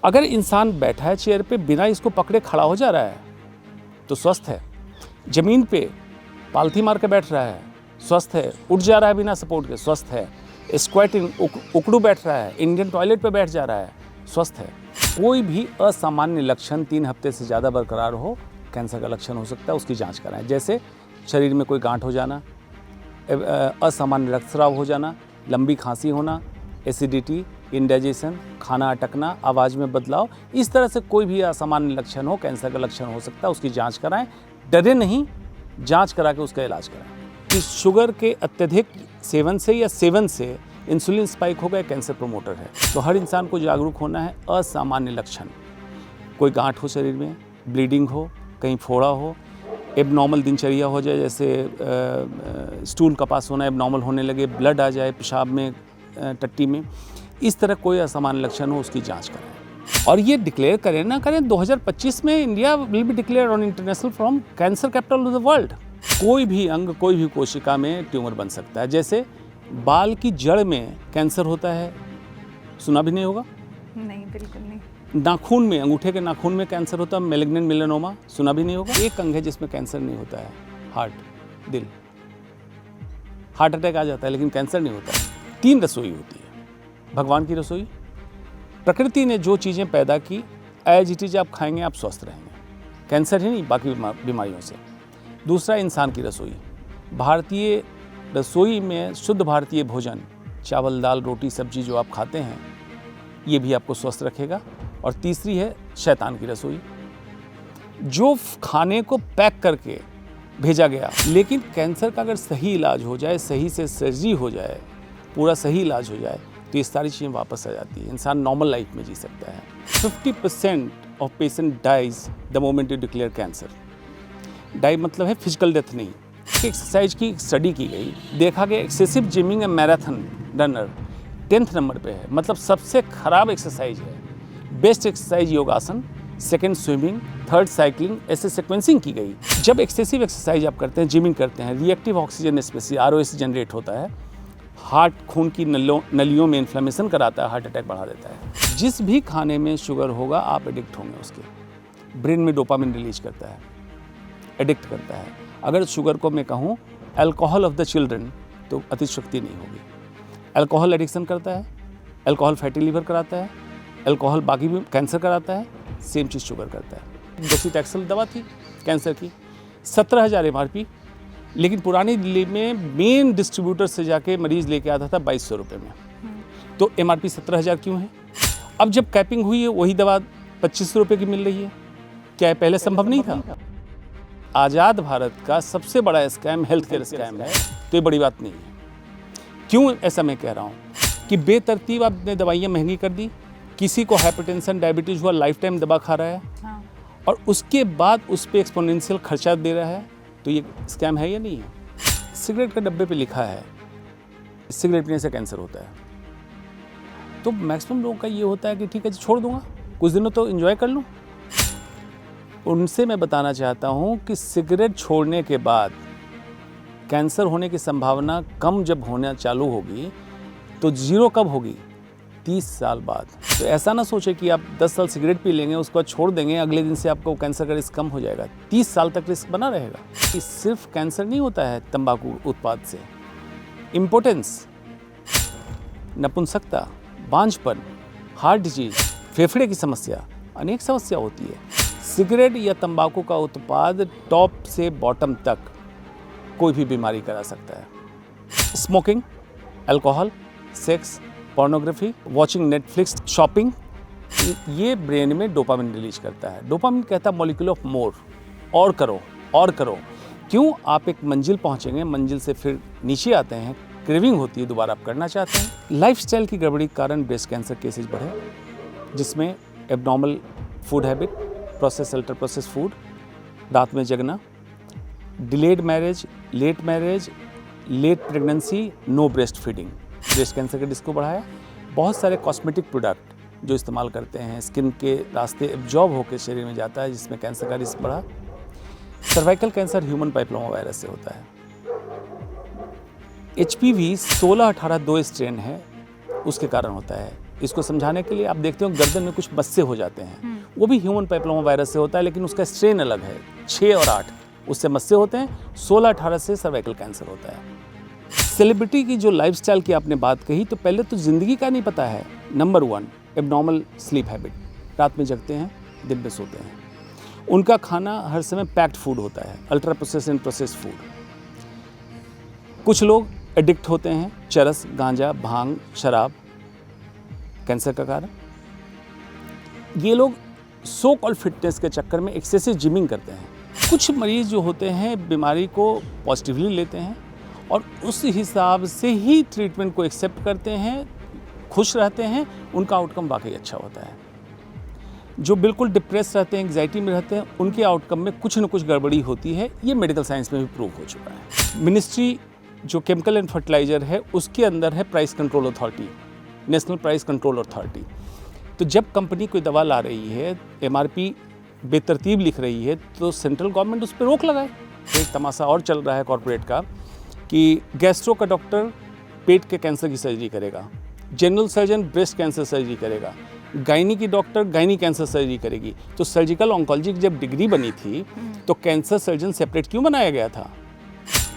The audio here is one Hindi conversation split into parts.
अगर इंसान बैठा है चेयर पे, बिना इसको पकड़े खड़ा हो जा रहा है तो स्वस्थ है। ज़मीन पे पालथी मार के बैठ रहा है, स्वस्थ है। उठ जा रहा है बिना सपोर्ट के, स्वस्थ है। स्क्वाटिंग, उकड़ू बैठ रहा है, इंडियन टॉयलेट पे बैठ जा रहा है, स्वस्थ है। कोई भी असामान्य लक्षण 3 हफ्ते से ज़्यादा बरकरार हो, कैंसर का लक्षण हो सकता है, उसकी जांच कराएं। जैसे शरीर में कोई गांठ हो जाना, असामान्य रक्तस्राव हो जाना, लंबी खांसी होना, एसिडिटी, इंडाइजेशन, खाना अटकना, आवाज़ में बदलाव, इस तरह से कोई भी असामान्य लक्षण हो, कैंसर का लक्षण हो सकता है, उसकी जांच कराएं। डरे नहीं, जांच करा के उसका इलाज कराएं। कि शुगर के अत्यधिक सेवन से या सेवन से इंसुलिन स्पाइक हो गया, कैंसर प्रमोटर है। तो हर इंसान को जागरूक होना है। असामान्य लक्षण, कोई गांठ हो शरीर में, ब्लीडिंग हो, कहीं फोड़ा हो, एबनॉर्मल दिनचर्या हो जाए, जैसे स्टूल का पास होना एबनॉर्मल होने लगे, ब्लड आ जाए पेशाब में, टट्टी में, इस तरह कोई असामान्य लक्षण हो, उसकी जांच कराएं। और ये डिक्लेयर करें ना करें, 2025 में India will be declare on international from cancer capital of the world. कोई भी अंग, कोई भी कोशिका में ट्यूमर बन सकता है। जैसे बाल की जड़ में कैंसर होता है, सुना भी नहीं होगा? नहीं, बिल्कुल नहीं। नाखून में, अंगूठे के नाखून में कैंसर होता है, मैलिग्नेंट मेलानोमा, सुना भी नहीं होगा? एक अंग है जिसमें कैंसर नहीं होता है, हार्ट, दिल। हार्ट अटैक आ जाता है लेकिन कैंसर नहीं होता है। 3 रसोई होती है, भगवान की रसोई। प्रकृति ने जो चीज़ें पैदा की, एज इट इज आप खाएंगे, आप स्वस्थ रहेंगे, कैंसर ही नहीं, बाकी बीमारियों से। दूसरा, इंसान की रसोई। भारतीय रसोई में शुद्ध भारतीय भोजन, चावल, दाल, रोटी, सब्जी जो आप खाते हैं, ये भी आपको स्वस्थ रखेगा। और तीसरी है शैतान की रसोई, जो खाने को पैक करके भेजा गया। लेकिन कैंसर का अगर सही इलाज हो जाए, सही से सर्जरी हो जाए, पूरा सही इलाज हो जाए, तो ये सारी चीज़ें वापस आ जाती है, इंसान नॉर्मल लाइफ में जी सकता है। 50% off patient dies the moment you declare cancer. Die मतलब है फिजिकल डेथ नहीं। एक्सरसाइज की स्टडी की गई, देखा गया excessive gymming a marathon runner 10th number पे है, मतलब सबसे खराब एक्सरसाइज है। बेस्ट एक्सरसाइज योगासन, सेकंड स्विमिंग, थर्ड साइकिलिंग, ऐसे सीक्वेंसिंग की गई। जब एक्सेसिव एक्सरसाइज आप करते हैं, जिमिंग करते हैं, reactive oxygen species ROS generate होता है, हार्ट खून की नलियों में इन्फ्लेमेशन कराता है, हार्ट अटैक बढ़ा देता है। जिस भी खाने में शुगर होगा, आप एडिक्ट होंगे उसके। ब्रेन में डोपामिन रिलीज करता है, एडिक्ट करता है। अगर शुगर को मैं कहूँ अल्कोहल ऑफ द चिल्ड्रन, तो अतिशक्ति नहीं होगी। अल्कोहल एडिक्शन करता है, अल्कोहल फैटी लीवर कराता है, अल्कोहल बाकी भी कैंसर कराता है, सेम चीज़ शुगर करता है। डोसीटैक्सल दवा थी कैंसर की, 17,000 MRP, लेकिन पुरानी दिल्ली में मेन डिस्ट्रीब्यूटर से जाके मरीज़ लेके आता था 2200 रुपये में। तो MRP 17,000 क्यों है? अब जब कैपिंग हुई है, वही दवा 2500 रुपये की मिल रही है। क्या पहले संभव नहीं था? आज़ाद भारत का सबसे बड़ा स्कैम हेल्थ केयर स्कैम है, तो ये बड़ी बात नहीं है। क्यों ऐसा मैं कह रहा हूँ कि बेतरतीब आपने दवाइयाँ महंगी कर दी। किसी को हाइपरटेंशन, डायबिटीज़ हुआ, लाइफ टाइम दवा खा रहा है, हाँ। और उसके बाद उस पर एक्सपोनेंशियल खर्चा दे रहा है, तो ये स्कैम है या नहीं है? सिगरेट के डब्बे पे लिखा है सिगरेट पीने से कैंसर होता है, तो मैक्सिमम लोगों का ये होता है कि ठीक है जी, छोड़ दूंगा, कुछ दिनों तो एंजॉय कर लूँ। उनसे मैं बताना चाहता हूँ कि सिगरेट छोड़ने के बाद कैंसर होने की संभावना कम जब होना चालू होगी, तो जीरो कब होगी? 30 साल बाद। तो ऐसा ना सोचे कि आप 10 साल सिगरेट पी लेंगे, उसके बाद छोड़ देंगे, अगले दिन से आपको कैंसर का रिस्क कम हो जाएगा। 30 साल तक रिस्क बना रहेगा। कि सिर्फ कैंसर नहीं होता है तंबाकू उत्पाद से। इम्पोर्टेंस, नपुंसकता, बांझपन, हार्ट डिजीज, फेफड़े की समस्या, अनेक समस्या होती है। सिगरेट या तंबाकू का उत्पाद टॉप से बॉटम तक कोई भी बीमारी करा सकता है। Smoking, alcohol, sex, pornography, watching Netflix, shopping, ये ब्रेन में डोपामिन रिलीज करता है। डोपामिन कहता है मॉलिक्यूल ऑफ मोर, और करो और करो। क्यों? आप एक मंजिल पहुंचेंगे, मंजिल से फिर नीचे आते हैं, क्रेविंग होती है, दोबारा आप करना चाहते हैं। लाइफस्टाइल की गड़बड़ी के कारण ब्रेस्ट कैंसर केसेस बढ़े, जिसमें abnormal food habit, process ultra process food, रात में जगना, delayed marriage, late pregnancy, no breast feeding, breast cancer के रिस्क को बढ़ाया। बहुत सारे कॉस्मेटिक प्रोडक्ट जो इस्तेमाल करते हैं, स्किन के रास्ते एब्जॉर्ब होकर शरीर में जाता है, जिसमें कैंसर का रिस्क बढ़ा। सर्वाइकल कैंसर ह्यूमन पाइपलोमा वायरस से होता है। HPV 16-18 2 स्ट्रेन है, उसके कारण होता है। इसको समझाने के लिए आप देखते हो गर्दन में कुछ मस्से हो जाते हैं, वो भी ह्यूमन पैपिलोमा वायरस से होता है, लेकिन उसका स्ट्रेन अलग है। 6 और 8 उससे मस्से होते हैं, 16-18 से सर्वाइकल कैंसर होता है। सेलिब्रिटी की जो लाइफस्टाइल की आपने बात कही, तो पहले तो ज़िंदगी का नहीं पता है। नंबर 1 एबनॉर्मल स्लीप हैबिट, रात में जगते हैं, दिन में सोते हैं। उनका खाना हर समय पैक्ड फूड होता है, ultra processed and processed food. कुछ लोग एडिक्ट होते हैं, चरस, गांजा, भांग, शराब, कैंसर का कारण। ये लोग सो कॉल्ड फिटनेस के चक्कर में एक्सेसिव जिमिंग करते हैं। कुछ मरीज जो होते हैं बीमारी को पॉजिटिवली लेते हैं और उस हिसाब से ही ट्रीटमेंट को एक्सेप्ट करते हैं, खुश रहते हैं, उनका आउटकम वाकई अच्छा होता है। जो बिल्कुल डिप्रेस रहते हैं, एंग्जाइटी में रहते हैं, उनके आउटकम में कुछ न कुछ गड़बड़ी होती है। ये मेडिकल साइंस में भी प्रूव हो चुका है। मिनिस्ट्री जो केमिकल एंड फर्टिलाइज़र है, उसके अंदर है price control authority, national price control authority. तो जब कंपनी कोई दवा ला रही है, MRP बेतरतीब लिख रही है, तो सेंट्रल गवर्नमेंट उस पर रोक लगाए। एक तमाशा और चल रहा है कॉरपोरेट का कि गैस्ट्रो का डॉक्टर पेट के कैंसर की सर्जरी करेगा, general surgeon breast cancer surgery करेगा, गायनी की डॉक्टर गायनी कैंसर सर्जरी करेगी। तो सर्जिकल ऑन्कोलॉजी की जब डिग्री बनी थी तो कैंसर सर्जन सेपरेट क्यों बनाया गया था?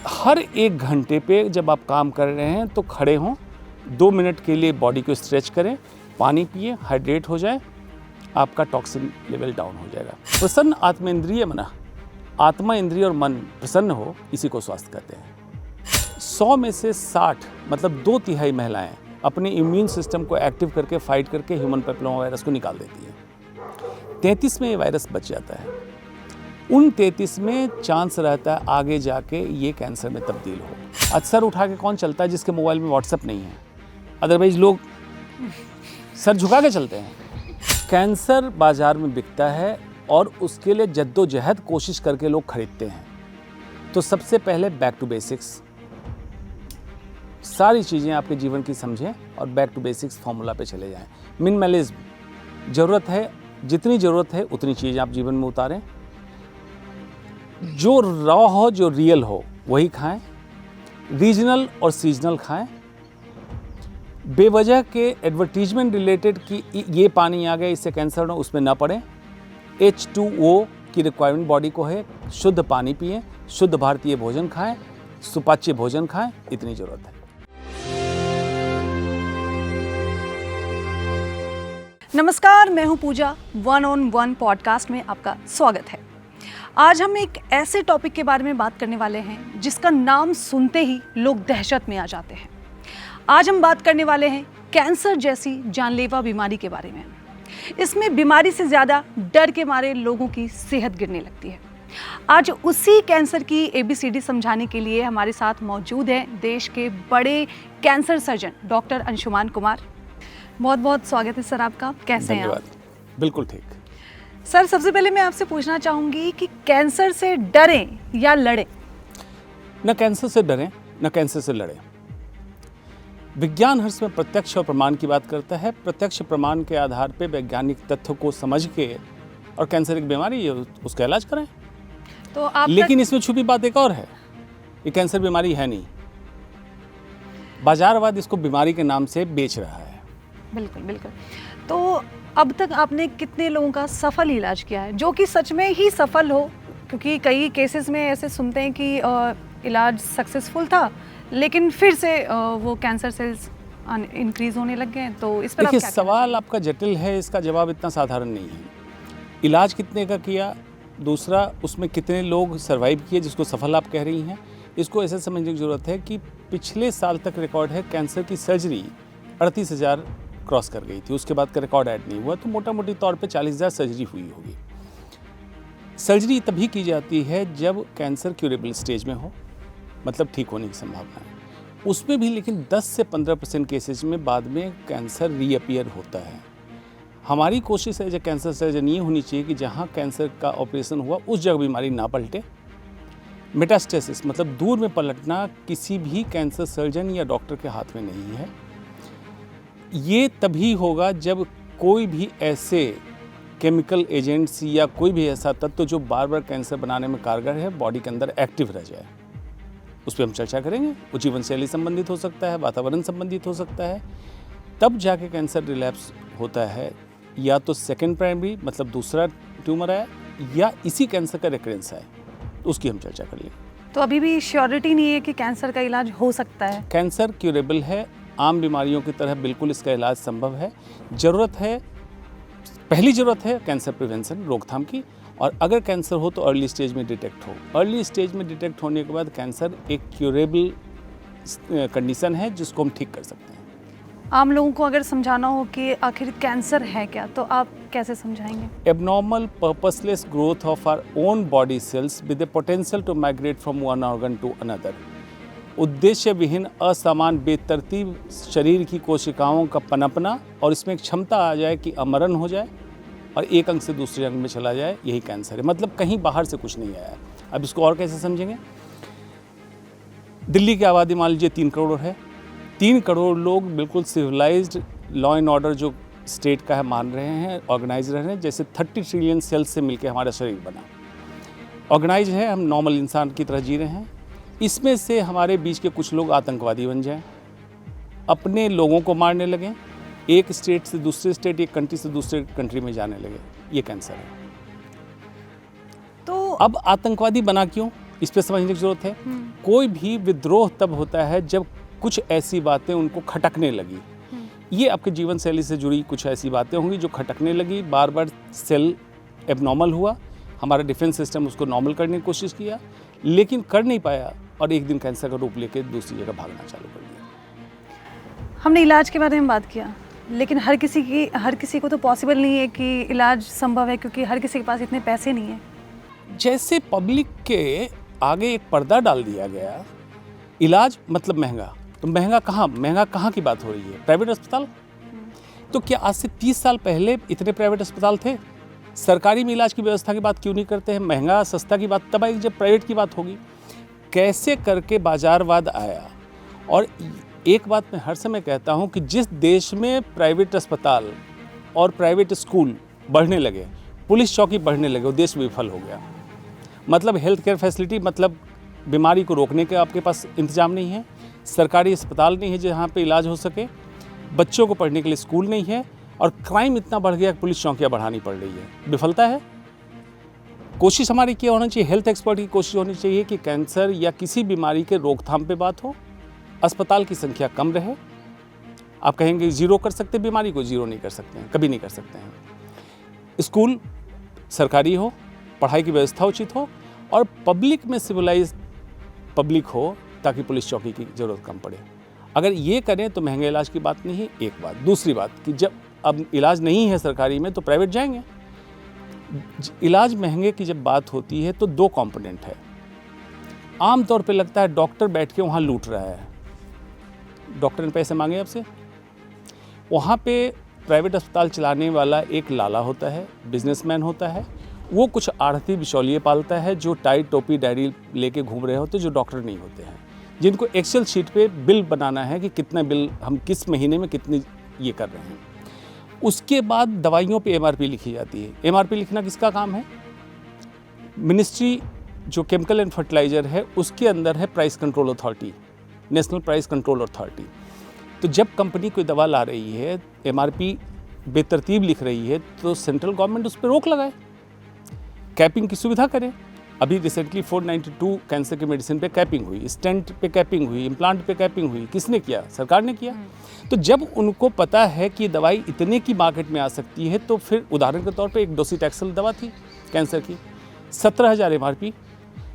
हर 1 घंटे पे जब आप काम कर रहे हैं तो खड़े हों, 2 मिनट के लिए बॉडी को स्ट्रेच करें, पानी पिए, हाइड्रेट हो जाए, आपका टॉक्सिन लेवल डाउन हो जाएगा। प्रसन्न आत्मेंद्रिय मन, आत्मा, इंद्रिय और मन प्रसन्न हो, इसी को स्वास्थ्य कहते हैं। 100 में से 60 मतलब 2/3 महिलाएं अपने इम्यून सिस्टम को एक्टिव करके फाइट करके ह्यूमन पैपिलोमा वायरस को निकाल देती है। 33 में ये वायरस बच जाता है। उन 33 में चांस रहता है आगे जाके ये कैंसर में तब्दील हो। आज सर उठा के कौन चलता है जिसके मोबाइल में व्हाट्सएप नहीं है? अदरवाइज लोग सर झुका के चलते हैं। कैंसर बाजार में बिकता है और उसके लिए जद्दोजहद कोशिश करके लोग खरीदते हैं। तो सबसे पहले बैक टू बेसिक्स, सारी चीज़ें आपके जीवन की समझें और बैक टू बेसिक्स फॉर्मूला पे चले जाएं। मिनिमलिज्म, ज़रूरत है जितनी ज़रूरत है उतनी चीज़ आप जीवन में उतारें। जो रॉ हो, जो रियल हो वही खाएं। रीजनल और सीजनल खाएं। बेवजह के एडवर्टीजमेंट रिलेटेड कि ये पानी आ गया इससे कैंसर हो, उसमें ना पड़े। H2O की रिक्वायरमेंट बॉडी को है। शुद्ध पानी पिएं, शुद्ध भारतीय भोजन खाएं, सुपाच्य भोजन खाएं, इतनी ज़रूरत है। नमस्कार, मैं हूं पूजा। 1 on 1 पॉडकास्ट में आपका स्वागत है। आज हम एक ऐसे टॉपिक के बारे में बात करने वाले हैं जिसका नाम सुनते ही लोग दहशत में आ जाते हैं। आज हम बात करने वाले हैं कैंसर जैसी जानलेवा बीमारी के बारे में। इसमें बीमारी से ज़्यादा डर के मारे लोगों की सेहत गिरने लगती है। आज उसी कैंसर की ABCD समझाने के लिए हमारे साथ मौजूद हैं देश के बड़े cancer surgeon doctor Anshuman Kumar. बहुत बहुत स्वागत है सर आपका। कैसे हैं आप? बिल्कुल ठीक। सर, सबसे पहले मैं आपसे पूछना चाहूँगी कि कैंसर से डरें या लड़ें? न कैंसर से डरें, न कैंसर से लड़ें। विज्ञान हर समय प्रत्यक्ष और प्रमाण की बात करता है। प्रत्यक्ष प्रमाण के आधार पर वैज्ञानिक तथ्यों को समझ के और कैंसर एक बीमारी है उसका इलाज करें। तो आप लेकिन इसमें छुपी बात एक और है, ये कैंसर बीमारी है नहीं। बाजारवाद इसको बीमारी के नाम से बेच रहा है। बिल्कुल बिल्कुल। तो अब तक आपने कितने लोगों का सफल इलाज किया है, जो कि सच में ही सफल हो? क्योंकि कई केसेस में ऐसे सुनते हैं कि इलाज सक्सेसफुल था लेकिन फिर से वो कैंसर सेल्स इंक्रीज होने लग गए। तो इस पर देखिए, सवाल आपका जटिल है, इसका जवाब इतना साधारण नहीं है। इलाज कितने का किया, दूसरा उसमें कितने लोग सर्वाइव किए जिसको सफल आप कह रही हैं, इसको ऐसे समझने की ज़रूरत है कि पिछले साल तक रिकॉर्ड है कैंसर की सर्जरी 38,000 क्रॉस कर गई थी। उसके बाद का रिकॉर्ड ऐड नहीं हुआ, तो मोटा मोटी तौर पे 40,000 सर्जरी हुई होगी। सर्जरी तभी की जाती है जब कैंसर क्यूरेबल स्टेज में हो, मतलब ठीक होने की संभावना है। उसमें भी लेकिन 10 से 15% केसेज में बाद में कैंसर रीअपियर होता है। हमारी कोशिश है जब कैंसर सर्जन ये होनी चाहिए कि जहाँ कैंसर का ऑपरेशन हुआ उस जगह बीमारी ना पलटे। मेटास्टेसिस मतलब दूर में पलटना किसी भी कैंसर सर्जन या डॉक्टर के हाथ में नहीं है। ये तभी होगा जब कोई भी ऐसे केमिकल एजेंट्स या कोई भी ऐसा तत्व जो बार बार कैंसर बनाने में कारगर है बॉडी के अंदर एक्टिव रह जाए। उस पर हम चर्चा करेंगे। वो जीवन शैली संबंधित हो सकता है, वातावरण संबंधित हो सकता है, तब जाके कैंसर रिलैप्स होता है, या तो सेकेंड प्राइमरी मतलब दूसरा ट्यूमर है, या इसी कैंसर का रिकरेंस है, तो उसकी हम चर्चा कर लेंगे। तो अभी भी श्योरिटी नहीं है कि कैंसर का इलाज हो सकता है? कैंसर क्यूरेबल है, आम बीमारियों की तरह बिल्कुल इसका इलाज संभव है। पहली ज़रूरत है कैंसर प्रिवेंशन, रोकथाम की, और अगर कैंसर हो तो अर्ली स्टेज में डिटेक्ट हो। अर्ली स्टेज में डिटेक्ट होने के बाद कैंसर एक क्यूरेबल कंडीशन है जिसको हम ठीक कर सकते हैं। आम लोगों को अगर समझाना हो कि आखिर कैंसर है क्या, तो आप कैसे समझाएंगे? Abnormal purposeless growth of our own body cells with the potential to migrate from one organ to another. उद्देश्य विहीन असमान बेतरतीब शरीर की कोशिकाओं का पनपना, और इसमें एक क्षमता आ जाए कि अमरण हो जाए और एक अंग से दूसरे अंग में चला जाए, यही कैंसर है। मतलब कहीं बाहर से कुछ नहीं आया। अब इसको और कैसे समझेंगे? दिल्ली की आबादी मान लीजिए 3 करोड़ है। 3 करोड़ लोग बिल्कुल सिविलाइज्ड लॉ एंड ऑर्डर जो स्टेट का है मान रहे हैं, ऑर्गेनाइज रह रहे हैं, जैसे 30 ट्रिलियन सेल्स से मिलकर हमारा शरीर बना। ऑर्गेनाइज है, हम नॉर्मल इंसान की तरह जी रहे हैं। इसमें से हमारे बीच के कुछ लोग आतंकवादी बन जाएं, अपने लोगों को मारने लगें, एक स्टेट से दूसरे स्टेट, एक कंट्री से दूसरे कंट्री में जाने लगे, ये कैंसर है। तो अब आतंकवादी बना क्यों, इस पर समझने की जरूरत है। कोई भी विद्रोह तब होता है जब कुछ ऐसी बातें उनको खटकने लगी। ये आपके जीवन शैली से जुड़ी कुछ ऐसी बातें होंगी जो खटकने लगी, बार बार सेल एबनॉर्मल हुआ, हमारा डिफेंस सिस्टम उसको नॉर्मल करने की कोशिश किया, लेकिन कर नहीं पाया, और एक दिन कैंसर का रूप लेके दूसरी जगह भागना चालू कर दिया। हमने इलाज के बारे में बात किया, लेकिन हर किसी को तो पॉसिबल नहीं है कि इलाज संभव है, क्योंकि हर किसी के पास इतने पैसे नहीं है। जैसे पब्लिक के आगे एक पर्दा डाल दिया गया, इलाज मतलब महंगा, तो महंगा कहाँ की बात हो रही है? प्राइवेट अस्पताल। तो क्या आज से 30 साल पहले इतने प्राइवेट अस्पताल थे? सरकारी में इलाज की व्यवस्था की बात क्यों नहीं करते हैं? महंगा सस्ता की बात तब आएगी जब प्राइवेट की बात होगी। कैसे करके बाजारवाद आया। और एक बात मैं हर समय कहता हूँ कि जिस देश में प्राइवेट अस्पताल और प्राइवेट स्कूल बढ़ने लगे, पुलिस चौकी बढ़ने लगे, वो देश विफल हो गया। मतलब हेल्थ केयर फैसिलिटी, मतलब बीमारी को रोकने के आपके पास इंतजाम नहीं है, सरकारी अस्पताल नहीं है जहाँ पे इलाज हो सके, बच्चों को पढ़ने के लिए स्कूल नहीं है, और क्राइम इतना बढ़ गया कि पुलिस चौकियाँ बढ़ानी पड़ रही है। विफलता है। कोशिश हमारी क्या होनी चाहिए? हेल्थ एक्सपर्ट की कोशिश होनी चाहिए कि कैंसर या किसी बीमारी के रोकथाम पे बात हो, अस्पताल की संख्या कम रहे। आप कहेंगे जीरो कर सकते बीमारी को? जीरो नहीं कर सकते हैं, कभी नहीं कर सकते हैं। स्कूल सरकारी हो, पढ़ाई की व्यवस्था उचित हो, और पब्लिक में सिविलाइज पब्लिक हो, ताकि पुलिस चौकी की ज़रूरत कम पड़े। अगर ये करें तो महंगे इलाज की बात नहीं है, एक बात। दूसरी बात कि जब अब इलाज नहीं है सरकारी में तो प्राइवेट जाएंगे। इलाज महंगे की जब बात होती है तो 2 कंपोनेंट है। आम तौर पे लगता है डॉक्टर बैठ के वहाँ लूट रहा है, डॉक्टर ने पैसे मांगे आपसे। वहाँ पे प्राइवेट अस्पताल चलाने वाला एक लाला होता है, बिजनेसमैन होता है, वो कुछ आढ़ती बिचौलिए पालता है जो टाई टोपी डायरी लेके घूम रहे होते, जो डॉक्टर नहीं होते हैं, जिनको एक्सेल शीट पे बिल बनाना है कि कितना बिल हम किस महीने में कितनी ये कर रहे हैं। उसके बाद दवाइयों पे एमआरपी लिखी जाती है। एमआरपी लिखना किसका काम है? मिनिस्ट्री जो केमिकल एंड फर्टिलाइजर है उसके अंदर है price control authority, national price control authority. तो जब कंपनी कोई दवा ला रही है, एमआरपी बेतरतीब लिख रही है, तो सेंट्रल गवर्नमेंट उस पर रोक लगाए, कैपिंग की सुविधा करें। अभी रिसेंटली 492 कैंसर की मेडिसिन पे कैपिंग हुई, स्टेंट पे कैपिंग हुई, इम्प्लांट पे कैपिंग हुई। किसने किया? सरकार ने किया। तो जब उनको पता है कि दवाई इतने की मार्केट में आ सकती है, तो फिर उदाहरण के तौर पे एक डोसीटैक्सल दवा थी कैंसर की, 17,000 एमआरपी,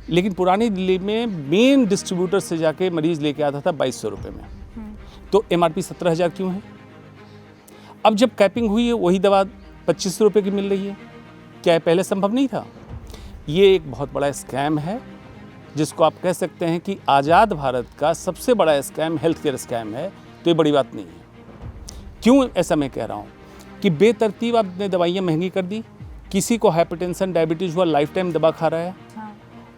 लेकिन पुरानी दिल्ली में मेन डिस्ट्रीब्यूटर से जाके मरीज लेके आता था 2200 रुपये में। तो एमआरपी 17,000 क्यों है? अब जब कैपिंग हुई है वही दवा 2500 रुपये की मिल रही है। क्या पहले संभव नहीं था? ये एक बहुत बड़ा स्कैम है, जिसको आप कह सकते हैं कि आज़ाद भारत का सबसे बड़ा स्कैम हेल्थ केयर स्कैम है। तो ये बड़ी बात नहीं है। क्यों ऐसा मैं कह रहा हूँ कि बेतरतीब आपने दवाइयाँ महंगी कर दी, किसी को हाइपरटेंशन डायबिटीज़ हुआ, लाइफ टाइम दवा खा रहा है,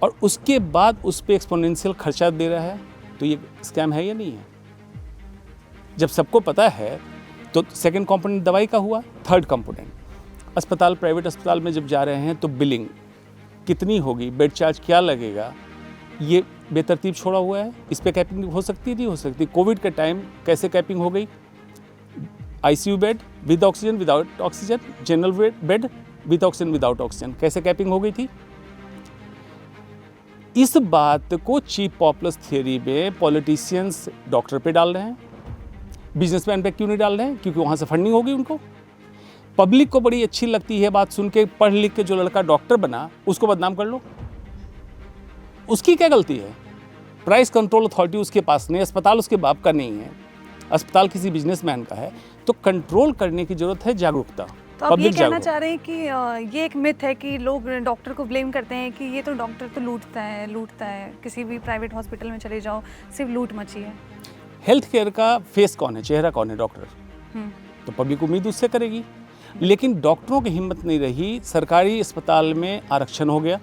और उसके बाद उस पर एक्सपोनेंशियल खर्चा दे रहा है, तो ये स्कैम है या नहीं है? जब सबको पता है तो सेकंड कंपोनेंट दवाई का हुआ। थर्ड कंपोनेंट अस्पताल, प्राइवेट अस्पताल में जब जा रहे हैं तो बिलिंग कितनी होगी, बेड चार्ज क्या लगेगा, ये बेतरतीब छोड़ा हुआ है। इस पे कैपिंग हो सकती है, नहीं हो सकती? कोविड के टाइम कैसे कैपिंग हो गई? ICU bed with oxygen, without oxygen, general bed with oxygen, without oxygen. कैसे कैपिंग हो गई थी? इस बात को चीप पॉपुलस थियरी में पॉलिटिशियंस डॉक्टर पे डाल रहे हैं, बिजनेसमैन पे क्यों नहीं डाल रहे हैं? क्योंकि वहाँ से फंडिंग होगी उनको। पब्लिक को बड़ी अच्छी लगती है बात सुन के, पढ़ लिख के जो लड़का डॉक्टर बना उसको बदनाम कर लो। उसकी क्या गलती है? प्राइस कंट्रोल अथॉरिटी उसके पास नहीं, अस्पताल उसके बाप का नहीं है, अस्पताल किसी बिजनेसमैन का है। तो कंट्रोल करने की जरूरत है, जागरूकता। तो आप ये कहना चाह रहे हैं कि ये एक मिथ है कि लोग डॉक्टर को ब्लेम करते हैं कि ये तो डॉक्टर तो लूटता है, किसी भी प्राइवेट हॉस्पिटल में चले जाओ सिर्फ लूट मची है। हेल्थ केयर का फेस कौन है, चेहरा कौन है? डॉक्टर। तो पब्लिक उम्मीद उससे करेगी। लेकिन डॉक्टरों की हिम्मत नहीं रही, सरकारी अस्पताल में आरक्षण हो गया,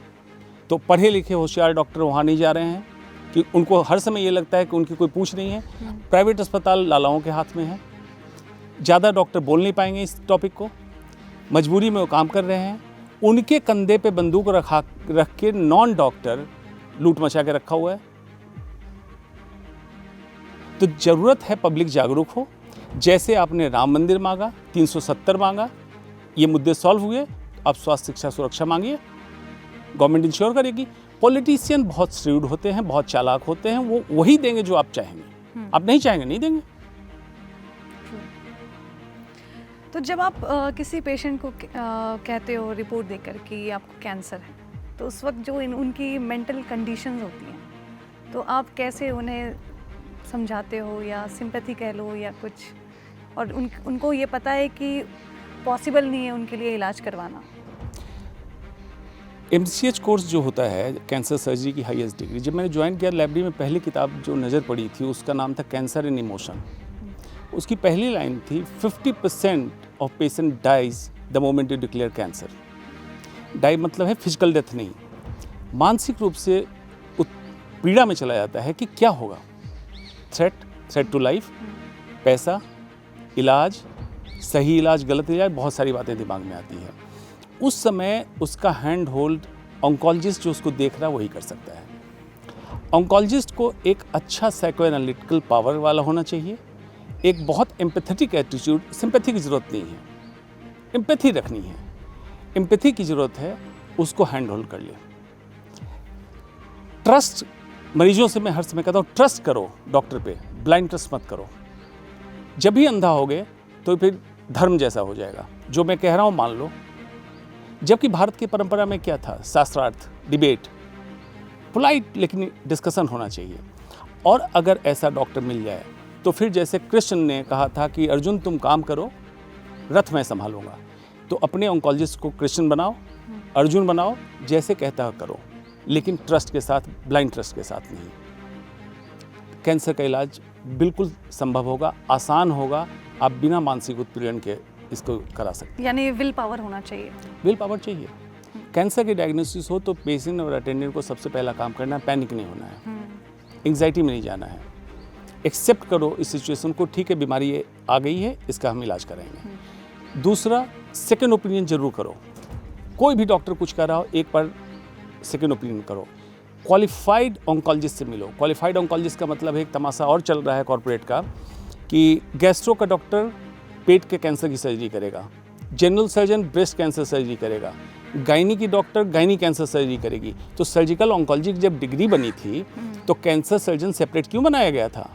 तो पढ़े लिखे होशियार डॉक्टर वहाँ नहीं जा रहे हैं कि उनको हर समय ये लगता है कि उनकी कोई पूछ नहीं है। प्राइवेट अस्पताल लालाओं के हाथ में है, ज़्यादा डॉक्टर बोल नहीं पाएंगे इस टॉपिक को, मजबूरी में वो काम कर रहे हैं। उनके कंधे पे बंदूक रख के नॉन डॉक्टर लूट मचा के रखा हुआ है। तो ज़रूरत है पब्लिक जागरूक हो। जैसे आपने राम मंदिर मांगा, 370 मांगा, ये मुद्दे सॉल्व हुए, अब स्वास्थ्य शिक्षा सुरक्षा मांगिए, गवर्नमेंट इंश्योर करेगी। पॉलिटिशियन बहुत श्रीड होते हैं, बहुत चालाक होते हैं, वो वही देंगे जो आप चाहेंगे, आप नहीं चाहेंगे नहीं देंगे। तो जब आप किसी पेशेंट को कहते हो रिपोर्ट देकर कि आपको कैंसर है, तो उस वक्त जो उनकी मेंटल कंडीशंस होती हैं, तो आप कैसे उन्हें समझाते हो, या सिंपैथी कह लो या कुछ, और उनको ये पता है कि पॉसिबल नहीं है उनके लिए इलाज करवाना? MCH कोर्स जो होता है कैंसर सर्जरी की हाईएस्ट डिग्री, जब मैंने ज्वाइन किया लाइब्रेरी में पहली किताब जो नज़र पड़ी थी उसका नाम था कैंसर इन इमोशन। उसकी पहली लाइन थी 50% off patient dies the moment you declare cancer. Die मतलब है फिजिकल डेथ नहीं, मानसिक रूप से पीड़ा में चला जाता है कि क्या होगा, थ्रेट टू लाइफ, पैसा, इलाज, सही इलाज, गलत इलाज, बहुत सारी बातें दिमाग में आती है। उस समय उसका हैंड होल्ड ऑन्कोलॉजिस्ट जो उसको देख रहा है वही कर सकता है। ऑन्कोलॉजिस्ट को एक अच्छा साइको एनालिटिकल पावर वाला होना चाहिए, एक बहुत एम्पैथेटिक एटीट्यूड, सिंपैथी की ज़रूरत नहीं है, एम्पैथी रखनी है, एम्पैथी की ज़रूरत है, उसको हैंड होल्ड कर ले। ट्रस्ट, मरीजों से मैं हर समय कहता हूँ ट्रस्ट करो डॉक्टर पे, ब्लाइंड ट्रस्ट मत करो। जब भी अंधा होगे तो फिर धर्म जैसा हो जाएगा, जो मैं कह रहा हूँ मान लो। जबकि भारत की परंपरा में क्या था, शास्त्रार्थ, डिबेट, पोलाइट लेकिन डिस्कशन होना चाहिए। और अगर ऐसा डॉक्टर मिल जाए तो फिर जैसे कृष्ण ने कहा था कि अर्जुन तुम काम करो, रथ मैं संभालूंगा, तो अपने ऑन्कोलॉजिस्ट को कृष्ण बनाओ, अर्जुन बनाओ, जैसे कहता करो, लेकिन ट्रस्ट के साथ, ब्लाइंड ट्रस्ट के साथ नहीं। कैंसर का इलाज बिल्कुल संभव होगा, आसान होगा, आप बिना मानसिक उत्पीड़न के इसको करा सकते हैं। यानी विल पावर होना चाहिए। विल पावर चाहिए। कैंसर की डायग्नोसिस हो तो पेशेंट और अटेंडेंट को सबसे पहला काम करना है, पैनिक नहीं होना है, एंग्जाइटी में नहीं जाना है, एक्सेप्ट करो इस सिचुएशन को, ठीक है बीमारी ये आ गई है, इसका हम इलाज करेंगे। दूसरा, सेकंड ओपिनियन जरूर करो। कोई भी डॉक्टर कुछ कह रहा हो, एक बार सेकंड ओपिनियन करो। क्वालिफाइड ऑन्कोलॉजिस्ट से मिलो। क्वालिफाइड ऑन्कोलॉजिस्ट का मतलब है, एक तमाशा और चल रहा है कॉर्पोरेट का कि गैस्ट्रो का डॉक्टर पेट के कैंसर की सर्जरी करेगा, general surgeon breast cancer surgery करेगा, गायनी की डॉक्टर गायनी कैंसर सर्जरी करेगी। तो सर्जिकल ऑन्कोलॉजी की जब डिग्री बनी थी तो कैंसर सर्जन सेपरेट क्यों बनाया गया था?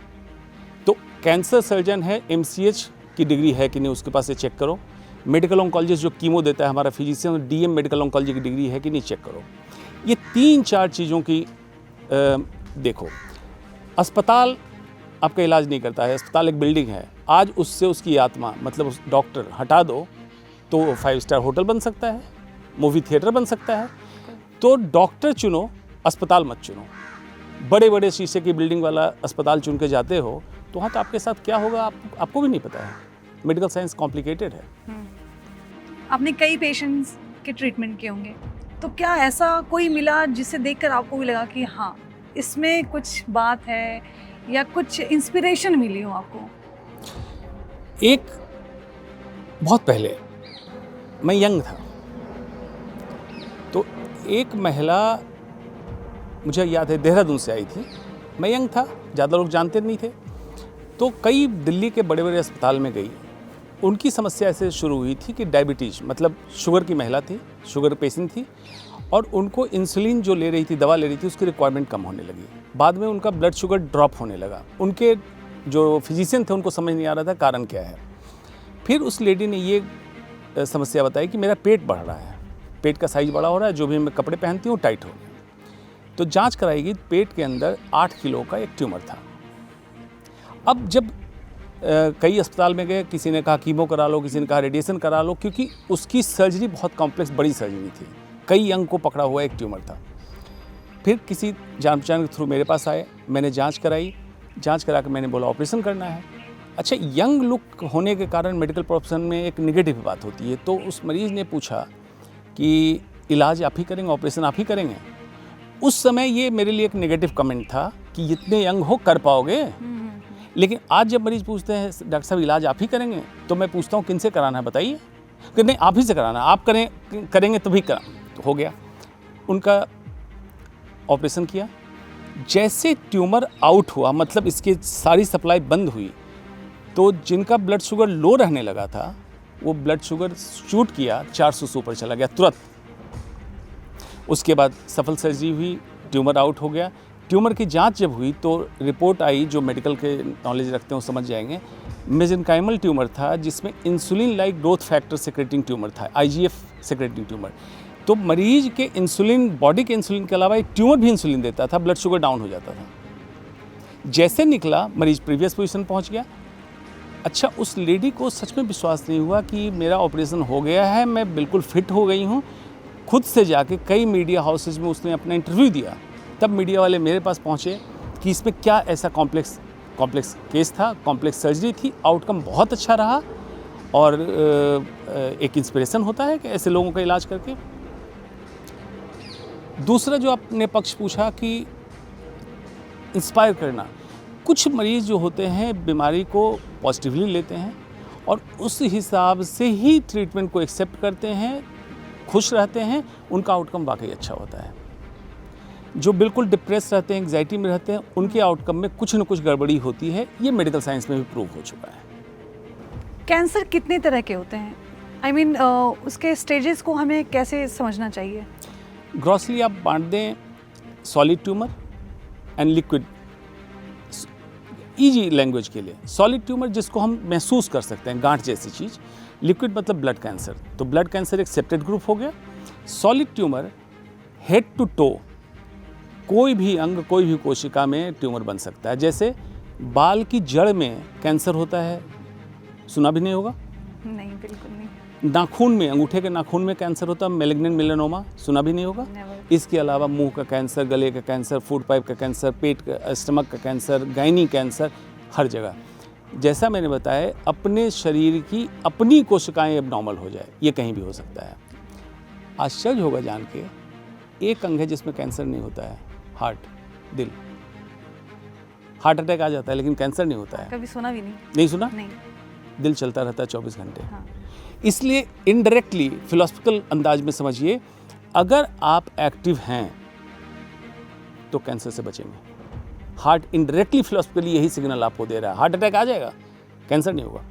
तो कैंसर सर्जन है, MCH की डिग्री है कि नहीं उसके पास, ये चेक करो। मेडिकल ऑन्कोलॉजिस्ट जो कीमो देता है हमारा फिजिशियन, DM मेडिकल ऑन्कोलॉजी की डिग्री है कि नहीं, चेक करो। ये 3-4 चीज़ों की देखो। अस्पताल आपका इलाज नहीं करता है, अस्पताल एक बिल्डिंग है, आज उससे उसकी आत्मा मतलब उस डॉक्टर हटा दो तो 5 स्टार होटल बन सकता है, मूवी थिएटर बन सकता है। तो डॉक्टर चुनो, अस्पताल मत चुनो। बड़े बड़े शीशे की बिल्डिंग वाला अस्पताल चुन के जाते हो तो वहाँ तो आपके साथ क्या होगा आपको भी नहीं पता है। मेडिकल साइंस कॉम्प्लिकेटेड है। आपने कई पेशेंट्स के ट्रीटमेंट किए होंगे, तो क्या ऐसा कोई मिला जिसे देखकर आपको भी लगा कि हाँ इसमें कुछ बात है, या कुछ इंस्पिरेशन मिली हो आपको? एक बहुत पहले मैं यंग था, तो एक महिला मुझे याद है देहरादून से आई थी। मैं यंग था, ज़्यादा लोग जानते नहीं थे, तो कई दिल्ली के बड़े बड़े अस्पताल में गई, उनकी समस्या ऐसे शुरू हुई थी कि डायबिटीज़, मतलब शुगर की महिला थी, शुगर पेशेंट थी, और उनको इंसुलिन जो ले रही थी, दवा ले रही थी, उसकी रिक्वायरमेंट कम होने लगी। बाद में उनका ब्लड शुगर ड्रॉप होने लगा। उनके जो फिजिशियन थे उनको समझ नहीं आ रहा था कारण क्या है। फिर उस लेडी ने ये समस्या बताई कि मेरा पेट बढ़ रहा है, पेट का साइज बड़ा हो रहा है, जो भी मैं कपड़े पहनती हूँ टाइट हो गया। तो जांच कराई गई, पेट के अंदर 8 किलो का एक ट्यूमर था। अब जब कई अस्पताल में गए, किसी ने कहा कीमो करा लो, किसी ने कहा रेडिएशन करा लो, क्योंकि उसकी सर्जरी बहुत कॉम्प्लेक्स बड़ी सर्जरी थी, कई अंग को पकड़ा हुआ एक ट्यूमर था। फिर किसी जान पहचान के थ्रू मेरे पास आए, मैंने जांच कराई, जांच करा के मैंने बोला ऑपरेशन करना है। अच्छा, यंग लुक होने के कारण मेडिकल प्रोफेशन में एक नेगेटिव बात होती है। तो उस मरीज़ ने पूछा कि इलाज आप ही करेंगे, ऑपरेशन आप ही करेंगे। उस समय ये मेरे लिए एक नेगेटिव कमेंट था कि इतने यंग हो कर पाओगे। लेकिन आज जब मरीज़ पूछते हैं डॉक्टर साहब इलाज आप ही करेंगे, तो मैं पूछता हूँ किन से कराना है बताइए, कि नहीं आप ही से कराना है, आप करेंगे तभी करा। तो हो गया, उनका ऑपरेशन किया। जैसे ट्यूमर आउट हुआ, मतलब इसकी सारी सप्लाई बंद हुई, तो जिनका ब्लड शुगर लो रहने लगा था वो ब्लड शुगर शूट किया, 400 से ऊपर चला गया तुरंत। उसके बाद सफल सर्जरी हुई, ट्यूमर आउट हो गया। ट्यूमर की जांच जब हुई तो रिपोर्ट आई, जो मेडिकल के नॉलेज रखते हैं वो समझ जाएंगे, मेसेंकाइमल ट्यूमर था, जिसमें insulin like growth factor secreting tumour था, IGF सेक्रेटिंग ट्यूमर। तो मरीज के इंसुलिन, बॉडी के इंसुलिन के अलावा एक ट्यूमर भी इंसुलिन देता था, ब्लड शुगर डाउन हो जाता था। जैसे निकला, मरीज प्रीवियस पोजीशन पहुंच गया। अच्छा, उस लेडी को सच में विश्वास नहीं हुआ कि मेरा ऑपरेशन हो गया है, मैं बिल्कुल फिट हो गई हूँ। खुद से जाके कई मीडिया हाउसेज में उसने अपना इंटरव्यू दिया। तब मीडिया वाले मेरे पास पहुँचे कि इसमें क्या ऐसा कॉम्प्लेक्स केस था, कॉम्प्लेक्स सर्जरी थी, आउटकम बहुत अच्छा रहा। और एक इंस्पिरेशन होता है कि ऐसे लोगों का इलाज करके। दूसरा जो आपने पक्ष पूछा कि इंस्पायर करना, कुछ मरीज़ जो होते हैं बीमारी को पॉजिटिवली लेते हैं और उस हिसाब से ही ट्रीटमेंट को एक्सेप्ट करते हैं, खुश रहते हैं, उनका आउटकम वाकई अच्छा होता है। जो बिल्कुल डिप्रेस रहते हैं, एंग्जाइटी में रहते हैं, उनके आउटकम में कुछ न कुछ गड़बड़ी होती है। ये मेडिकल साइंस में भी प्रूव हो चुका है। कैंसर कितने तरह के होते हैं? उसके स्टेजेस को हमें कैसे समझना चाहिए? ग्रॉसली आप बांट दें solid tumour and liquid, easy language के लिए। सॉलिड ट्यूमर जिसको हम महसूस कर सकते हैं, गांठ जैसी चीज़। लिक्विड मतलब ब्लड कैंसर, तो ब्लड कैंसर एक सेपरेट ग्रुप हो गया। Solid tumour head to toe, कोई भी अंग, कोई भी कोशिका में ट्यूमर बन सकता है। जैसे बाल की जड़ में कैंसर होता है, सुना भी नहीं होगा? नहीं, बिल्कुल नहीं। नाखून में, अंगूठे के नाखून में कैंसर होता है, मेलिग्नेंट मेलानोमा, सुना भी नहीं होगा? इसके अलावा मुंह का कैंसर, गले का कैंसर, फूड पाइप का कैंसर, पेट का, स्टमक का कैंसर, गायनी कैंसर, हर जगह। जैसा मैंने बताया, अपने शरीर की अपनी कोशिकाएं एबनॉर्मल हो जाए, ये कहीं भी हो सकता है। आश्चर्य होगा जान के, एक अंग है जिसमें कैंसर नहीं होता है, हार्ट, दिल। हार्ट अटैक आ जाता है लेकिन कैंसर नहीं होता है। कभी सुना भी नहीं। नहीं सुना? नहीं। दिल चलता रहता है 24 घंटे। हाँ। इसलिए इनडायरेक्टली फिलोसफिकल अंदाज में समझिए, अगर आप एक्टिव हैं तो कैंसर से बचेंगे। हार्ट इनडायरेक्टली फिलोसफिकली यही सिग्नल आपको दे रहा है, हार्ट अटैक आ जाएगा, कैंसर नहीं होगा।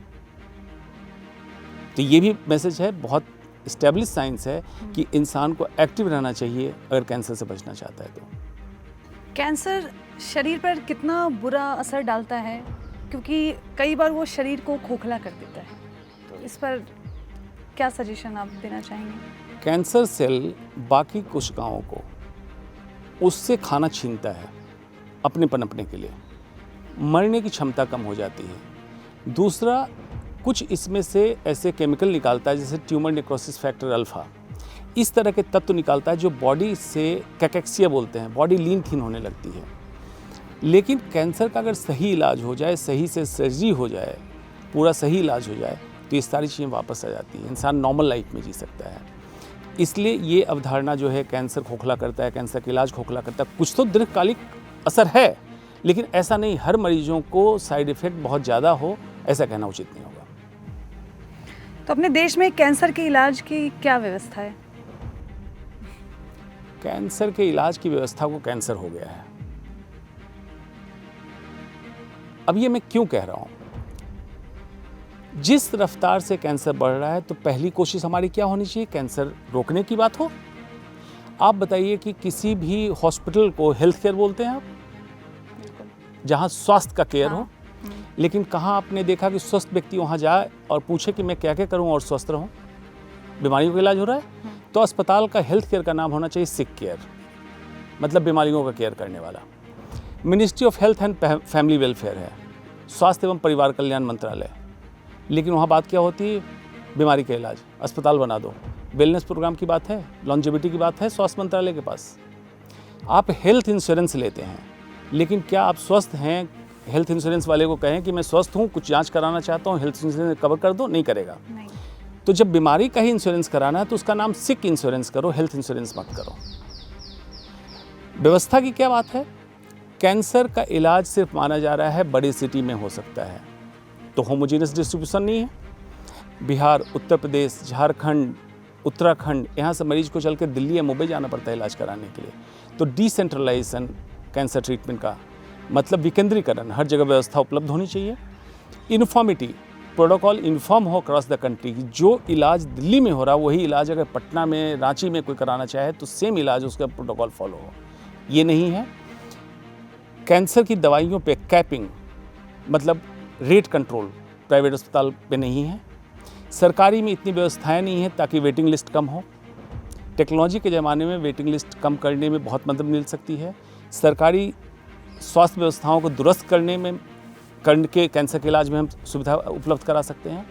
तो ये भी मैसेज है, बहुत एस्टेब्लिश साइंस है कि इंसान को एक्टिव रहना चाहिए अगर कैंसर से बचना चाहता है तो। कैंसर शरीर पर कितना बुरा असर डालता है? क्योंकि कई बार वो शरीर को खोखला कर देता है, तो इस पर क्या सजेशन आप देना चाहेंगे? कैंसर सेल बाकी कोशिकाओं को उससे खाना छीनता है अपने पनपने के लिए, मरने की क्षमता कम हो जाती है। दूसरा, कुछ इसमें से ऐसे केमिकल निकालता है जैसे ट्यूमर नेक्रोसिस फैक्टर अल्फा, इस तरह के तत्व निकालता है जो बॉडी से, कैकेक्सिया बोलते हैं, बॉडी लीन थीन होने लगती है। लेकिन कैंसर का अगर सही इलाज हो जाए, सही से सर्जरी हो जाए, पूरा सही इलाज हो जाए, तो ये सारी चीज़ें वापस आ जाती हैं, इंसान नॉर्मल लाइफ में जी सकता है। इसलिए ये अवधारणा जो है, कैंसर खोखला करता है, कैंसर का इलाज खोखला करता है, कुछ तो दीर्घकालिक असर है, लेकिन ऐसा नहीं हर मरीजों को साइड इफ़ेक्ट बहुत ज़्यादा हो, ऐसा कहना उचित नहीं होगा। तो अपने देश में कैंसर के इलाज की क्या व्यवस्था है? कैंसर के इलाज की व्यवस्था को कैंसर हो गया है। अब ये मैं क्यों कह रहा हूँ? जिस रफ्तार से कैंसर बढ़ रहा है तो पहली कोशिश हमारी क्या होनी चाहिए, कैंसर रोकने की बात हो। आप बताइए कि किसी भी हॉस्पिटल को हेल्थ केयर बोलते हैं आप, जहाँ स्वास्थ्य का केयर हो, लेकिन कहाँ आपने देखा कि स्वस्थ व्यक्ति वहाँ जाए और पूछे कि मैं क्या क्या करूँ और स्वस्थ रहूँ, बीमारियों का इलाज हो रहा है। तो अस्पताल का हेल्थ केयर का नाम होना चाहिए सिक केयर, मतलब बीमारियों का केयर करने वाला। Ministry of health and family welfare है, स्वास्थ्य एवं परिवार कल्याण मंत्रालय, लेकिन वहाँ बात क्या होती है, बीमारी का इलाज, अस्पताल बना दो। वेलनेस प्रोग्राम की बात है, लॉन्जेविटी की बात है स्वास्थ्य मंत्रालय के पास। आप हेल्थ इंश्योरेंस लेते हैं, लेकिन क्या आप स्वस्थ हैं? हेल्थ इंश्योरेंस वाले को कहें कि मैं स्वस्थ हूँ, कुछ जांच कराना चाहता हूँ, हेल्थ इंश्योरेंस कवर कर दो, नहीं करेगा। नहीं। तो जब बीमारी का ही इंश्योरेंस कराना है तो उसका नाम सिक इंश्योरेंस करो, हेल्थ इंश्योरेंस मत करो। व्यवस्था की क्या बात है, कैंसर का इलाज सिर्फ माना जा रहा है बड़ी सिटी में हो सकता है, तो होमोजेनियस डिस्ट्रीब्यूशन नहीं है। बिहार, उत्तर प्रदेश, झारखंड, उत्तराखंड, यहाँ से मरीज को चल के दिल्ली या मुंबई जाना पड़ता है इलाज कराने के लिए। तो डिसेंट्रलाइजेशन कैंसर ट्रीटमेंट का मतलब विकेंद्रीकरण, हर जगह व्यवस्था उपलब्ध होनी चाहिए। यूनिफॉर्मिटी, प्रोटोकॉल यूनिफॉर्म हो अक्रॉस द कंट्री, जो इलाज दिल्ली में हो रहा वही इलाज अगर पटना में, रांची में कोई कराना चाहे तो सेम इलाज उसका प्रोटोकॉल फॉलो हो। ये नहीं है। कैंसर की दवाइयों पे कैपिंग, मतलब रेट कंट्रोल, प्राइवेट अस्पताल पे नहीं है। सरकारी में इतनी व्यवस्थाएं नहीं है ताकि वेटिंग लिस्ट कम हो। टेक्नोलॉजी के ज़माने में वेटिंग लिस्ट कम करने में बहुत मदद मिल सकती है। सरकारी स्वास्थ्य व्यवस्थाओं को दुरुस्त करके कैंसर के इलाज में हम सुविधा उपलब्ध करा सकते हैं।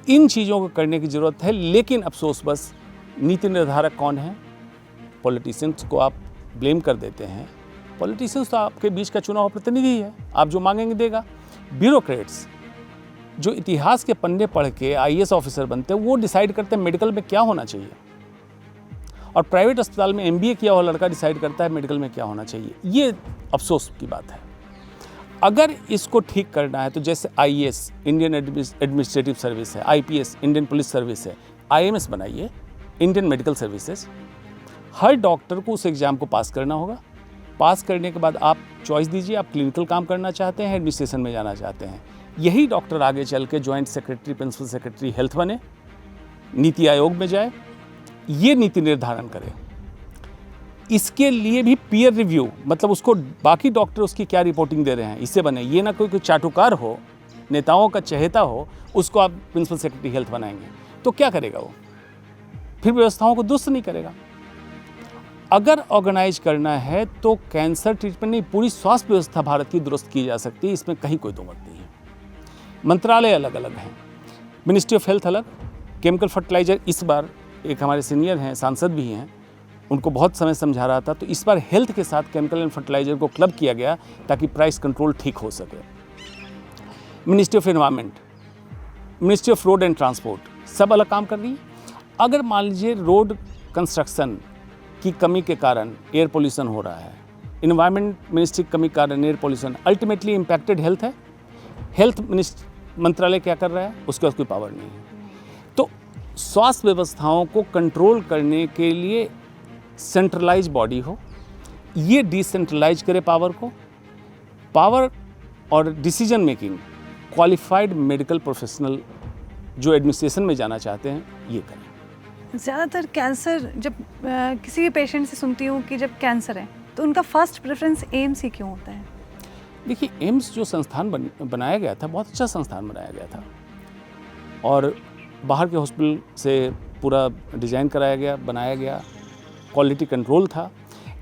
इन चीज़ों को करने की ज़रूरत है, लेकिन अफसोस बस नीति निर्धारक कौन है? पॉलिटिशियंस को आप ब्लेम कर देते हैं। पॉलिटिशियंस तो आपके बीच का चुनाव प्रतिनिधि है, आप जो मांगेंगे देगा। ब्यूरोक्रेट्स जो इतिहास के पन्ने पढ़ के आईएएस ऑफिसर बनते हैं, वो डिसाइड करते हैं मेडिकल में क्या होना चाहिए, और प्राइवेट अस्पताल में एमबीए किया हुआ लड़का डिसाइड करता है मेडिकल में क्या होना चाहिए। ये अफसोस की बात है। अगर इसको ठीक करना है तो जैसे आईएएस इंडियन एडमिनिस्ट्रेटिव सर्विस है, आईपीएस इंडियन पुलिस सर्विस है, आईएमएस बनाइए, इंडियन मेडिकल सर्विसेज। हर डॉक्टर को उस एग्ज़ाम को पास करना होगा। पास करने के बाद आप चॉइस दीजिए, आप क्लिनिकल काम करना चाहते हैं, एडमिनिस्ट्रेशन में जाना चाहते हैं। यही डॉक्टर आगे चल के joint secretary, principal secretary health बने, नीति आयोग में जाए, ये नीति निर्धारण करे। इसके लिए भी पीयर रिव्यू, मतलब उसको बाकी डॉक्टर उसकी क्या रिपोर्टिंग दे रहे हैं, इससे बने। ये ना कोई चाटुकार हो, नेताओं का चहेता हो, उसको आप प्रिंसिपल सेक्रेटरी हेल्थ बनाएंगे तो क्या करेगा वो? फिर व्यवस्थाओं को दुरुस्त नहीं करेगा। अगर ऑर्गेनाइज करना है तो कैंसर ट्रीटमेंट नहीं, पूरी स्वास्थ्य व्यवस्था भारत की दुरुस्त की जा सकती है, इसमें कहीं कोई दो मत नहीं है। मंत्रालय अलग अलग हैं, मिनिस्ट्री ऑफ हेल्थ अलग। केमिकल फर्टिलाइजर, इस बार एक हमारे सीनियर हैं, सांसद भी हैं, उनको बहुत समय समझा रहा था, तो इस बार हेल्थ के साथ केमिकल एंड फर्टिलाइजर को क्लब किया गया ताकि प्राइस कंट्रोल ठीक हो सके। Ministry of environment, ministry of road and transport, सब अलग काम कर रही है। अगर मान लीजिए रोड कंस्ट्रक्शन की कमी के कारण एयर पोल्यूशन हो रहा है, इन्वायरमेंट मिनिस्ट्री की कमी के कारण air pollution, ultimately impacted health है। हेल्थ मंत्रालय क्या कर रहा है? उसके पास कोई पावर नहीं है। तो स्वास्थ्य व्यवस्थाओं को कंट्रोल करने के लिए सेंट्रलाइज बॉडी हो, ये डिसेंट्रलाइज करे पावर और decision making qualified medical professional जो एडमिनिस्ट्रेशन में जाना चाहते हैं ये करें। ज़्यादातर कैंसर जब किसी भी पेशेंट से सुनती हूँ कि जब कैंसर है तो उनका फर्स्ट प्रेफरेंस एम्स ही क्यों होता है? देखिए, एम्स जो संस्थान बनाया गया था, बहुत अच्छा संस्थान बनाया गया था, और बाहर के हॉस्पिटल से पूरा डिज़ाइन कराया गया, बनाया गया, क्वालिटी कंट्रोल था।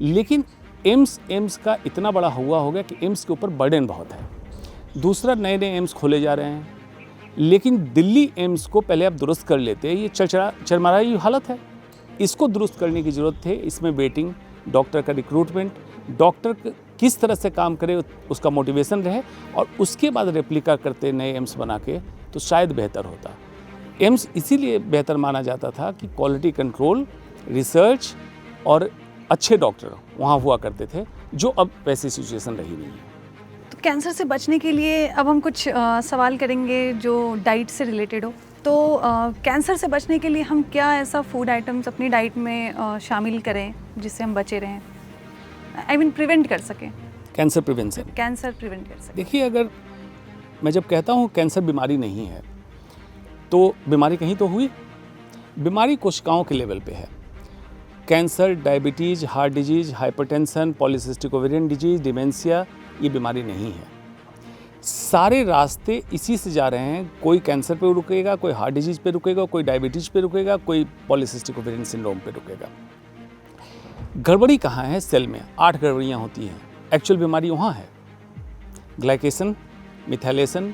लेकिन एम्स का इतना बड़ा हुआ हो गया कि एम्स के ऊपर बर्डन बहुत है। दूसरा, नए नए एम्स खोले जा रहे हैं, लेकिन दिल्ली एम्स को पहले आप दुरुस्त कर लेते। ये चरमराई हालत है, इसको दुरुस्त करने की ज़रूरत है। इसमें वेटिंग, डॉक्टर का रिक्रूटमेंट, डॉक्टर किस तरह से काम करे उसका मोटिवेशन रहे, और उसके बाद रेप्लिका करते नए एम्स बना के तो शायद बेहतर होता। एम्स इसीलिए बेहतर माना जाता था कि क्वालिटी कंट्रोल, रिसर्च और अच्छे डॉक्टर वहाँ हुआ करते थे, जो अब वैसी सिचुएशन रही नहीं है। तो कैंसर से बचने के लिए अब हम कुछ सवाल करेंगे जो डाइट से रिलेटेड हो। तो कैंसर से बचने के लिए हम क्या ऐसा फूड आइटम्स अपनी डाइट में शामिल करें जिससे हम बचे रहें, आई मीन प्रिवेंट कर सकें? कैंसर प्रिवेंशन, कैंसर प्रिवेंट कर सकें। देखिए, अगर मैं जब कहता हूँ कैंसर बीमारी नहीं है, तो बीमारी कहीं तो हुई। बीमारी कोशिकाओं के लेवल पे है। Cancer, diabetes, heart disease, hypertension, polycystic ovarian disease, dementia, ये बीमारी नहीं है। सारे रास्ते इसी से जा रहे हैं। कोई कैंसर पे रुकेगा, कोई हार्ट डिजीज़ पे रुकेगा, कोई डायबिटीज़ पे रुकेगा, कोई पॉलीसिस्टिक ओवेरियन सिंड्रोम पे रुकेगा। गड़बड़ी कहाँ है? सेल में 8 गड़बड़ियाँ होती हैं। एक्चुअल बीमारी वहाँ है। ग्लाइकेशन, मिथाइलेशन,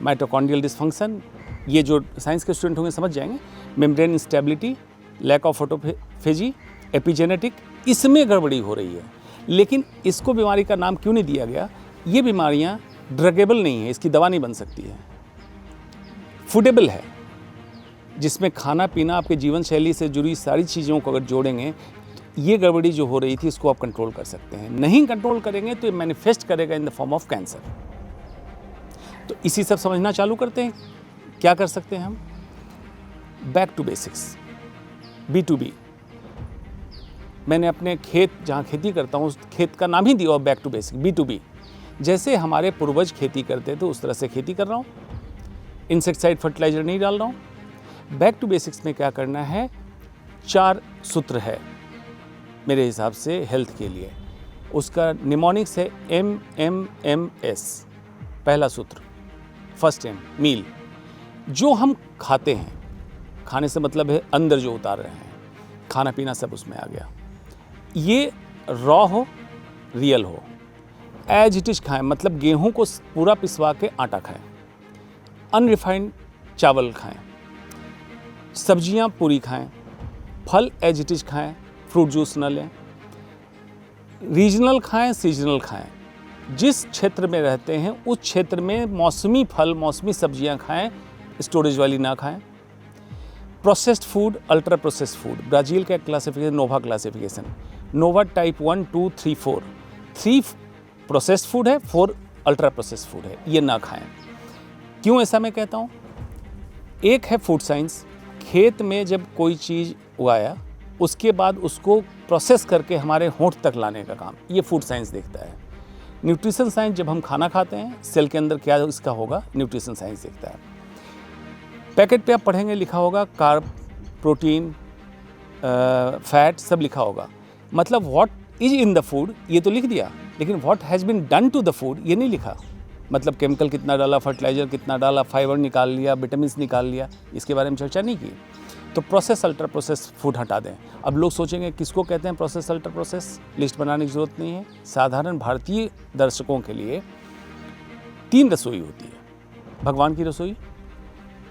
माइटोकॉन्ड्रियल डिसफंक्शन, ये जो साइंस के स्टूडेंट होंगे समझ जाएंगे। Membrane instability, lack of autophagy, epigenetic, इसमें गड़बड़ी हो रही है। लेकिन इसको बीमारी का नाम क्यों नहीं दिया गया? ये बीमारियाँ ड्रगेबल नहीं है, इसकी दवा नहीं बन सकती है। फूडेबल है, जिसमें खाना पीना, आपके जीवन शैली से जुड़ी सारी चीज़ों को अगर जोड़ेंगे तो ये गड़बड़ी जो हो रही थी इसको आप कंट्रोल कर सकते हैं। नहीं कंट्रोल करेंगे तो ये मैनिफेस्ट करेगा in the form of cancer. तो इसी सब समझना चालू करते हैं। क्या कर सकते हैं हम? Back to basics, B2B। मैंने अपने खेत, जहाँ खेती करता हूँ, उस खेत का नाम ही दिया हुआ बैक टू बेसिक, B2B। जैसे हमारे पूर्वज खेती करते थे उस तरह से खेती कर रहा हूँ। इंसेक्टिसाइड, फर्टिलाइजर नहीं डाल रहा हूँ। बैक टू बेसिक्स में क्या करना है? 4 सूत्र है मेरे हिसाब से हेल्थ के लिए। उसका निमोनिक्स है MMMS। पहला सूत्र, फर्स्ट M, मील। जो हम खाते हैं, खाने से मतलब है अंदर जो उतार रहे हैं, खाना पीना सब उसमें आ गया। ये रॉ हो, रियल हो। एज इट इज खाएं, मतलब गेहूं को पूरा पिसवा के आटा खाएं। अनरिफाइंड चावल खाएं। सब्जियां पूरी खाएं। फल एज इट इज खाएं, फ्रूट जूस न लें। रीजनल खाएं, सीजनल खाएं। जिस क्षेत्र में रहते हैं उस क्षेत्र में मौसमी फल, मौसमी सब्जियां खाएं, स्टोरेज वाली ना खाएं। Processed food, ultra processed food, Brazil का क्लासिफिकेशन, नोवा क्लासिफिकेशन, नोवा टाइप 1, 2, 3, 4। 3 प्रोसेस्ड फूड है, 4 अल्ट्रा प्रोसेस्ड फूड है, ये ना खाएं। क्यों ऐसा मैं कहता हूँ? एक है फूड साइंस, खेत में जब कोई चीज़ उगाया उसके बाद उसको प्रोसेस करके हमारे होंठ तक लाने का काम, ये फूड साइंस देखता है। न्यूट्रिशन साइंस, जब हम खाना खाते हैं सेल के अंदर क्या इसका होगा, न्यूट्रिशन साइंस देखता है। पैकेट पे आप पढ़ेंगे लिखा होगा कार्ब, प्रोटीन, फैट, सब लिखा होगा। मतलब what is in the food ये तो लिख दिया, लेकिन what has been done to the food ये नहीं लिखा। मतलब केमिकल कितना डाला, फर्टिलाइजर कितना डाला, फाइबर निकाल लिया, विटामिन निकाल लिया, इसके बारे में चर्चा नहीं की। तो प्रोसेस, अल्ट्रा प्रोसेस फूड हटा दें। अब लोग सोचेंगे किसको कहते हैं प्रोसेस, अल्ट्रा प्रोसेस? लिस्ट बनाने की ज़रूरत नहीं है। साधारण भारतीय दर्शकों के लिए 3 रसोई होती है। भगवान की रसोई,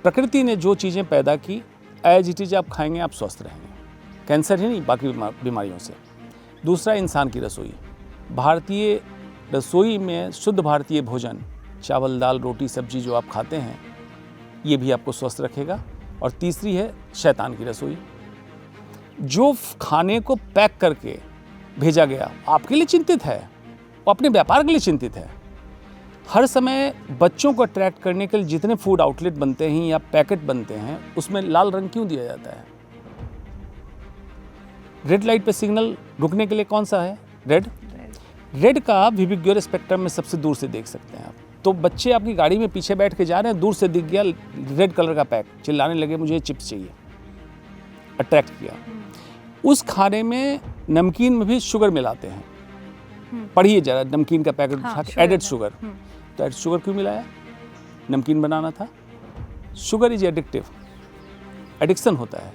प्रकृति ने जो चीज़ें पैदा की एज इट इज आप खाएंगे, आप स्वस्थ रहेंगे, कैंसर ही नहीं बाकी बीमारियों से। दूसरा, इंसान की रसोई। भारतीय रसोई में शुद्ध भारतीय भोजन, चावल, दाल, रोटी, सब्जी जो आप खाते हैं ये भी आपको स्वस्थ रखेगा। और तीसरी है शैतान की रसोई, जो खाने को पैक करके भेजा गया आपके लिए चिंतित है, वो अपने व्यापार के लिए चिंतित है। हर समय बच्चों को अट्रैक्ट करने के लिए जितने फूड आउटलेट बनते हैं या पैकेट बनते हैं उसमें लाल रंग क्यों दिया जाता है? रेड लाइट पे सिग्नल रुकने के लिए कौन सा है? रेड का आप विविग्योर स्पेक्ट्रम में सबसे दूर से देख सकते हैं आप। तो बच्चे आपकी गाड़ी में पीछे बैठ के जा रहे हैं, दूर से दिख गया रेड कलर का पैक, चिल्लाने लगे मुझे चिप्स चाहिए, अट्रैक्ट किया। उस खाने में नमकीन में भी शुगर मिलाते हैं। पढ़िए जरा नमकीन का पैकेट उठा के, एडेड शुगर। तो एडेड शुगर क्यों मिलाया? नमकीन बनाना था। शुगर इज एडिक्टिव, एडिक्शन होता है।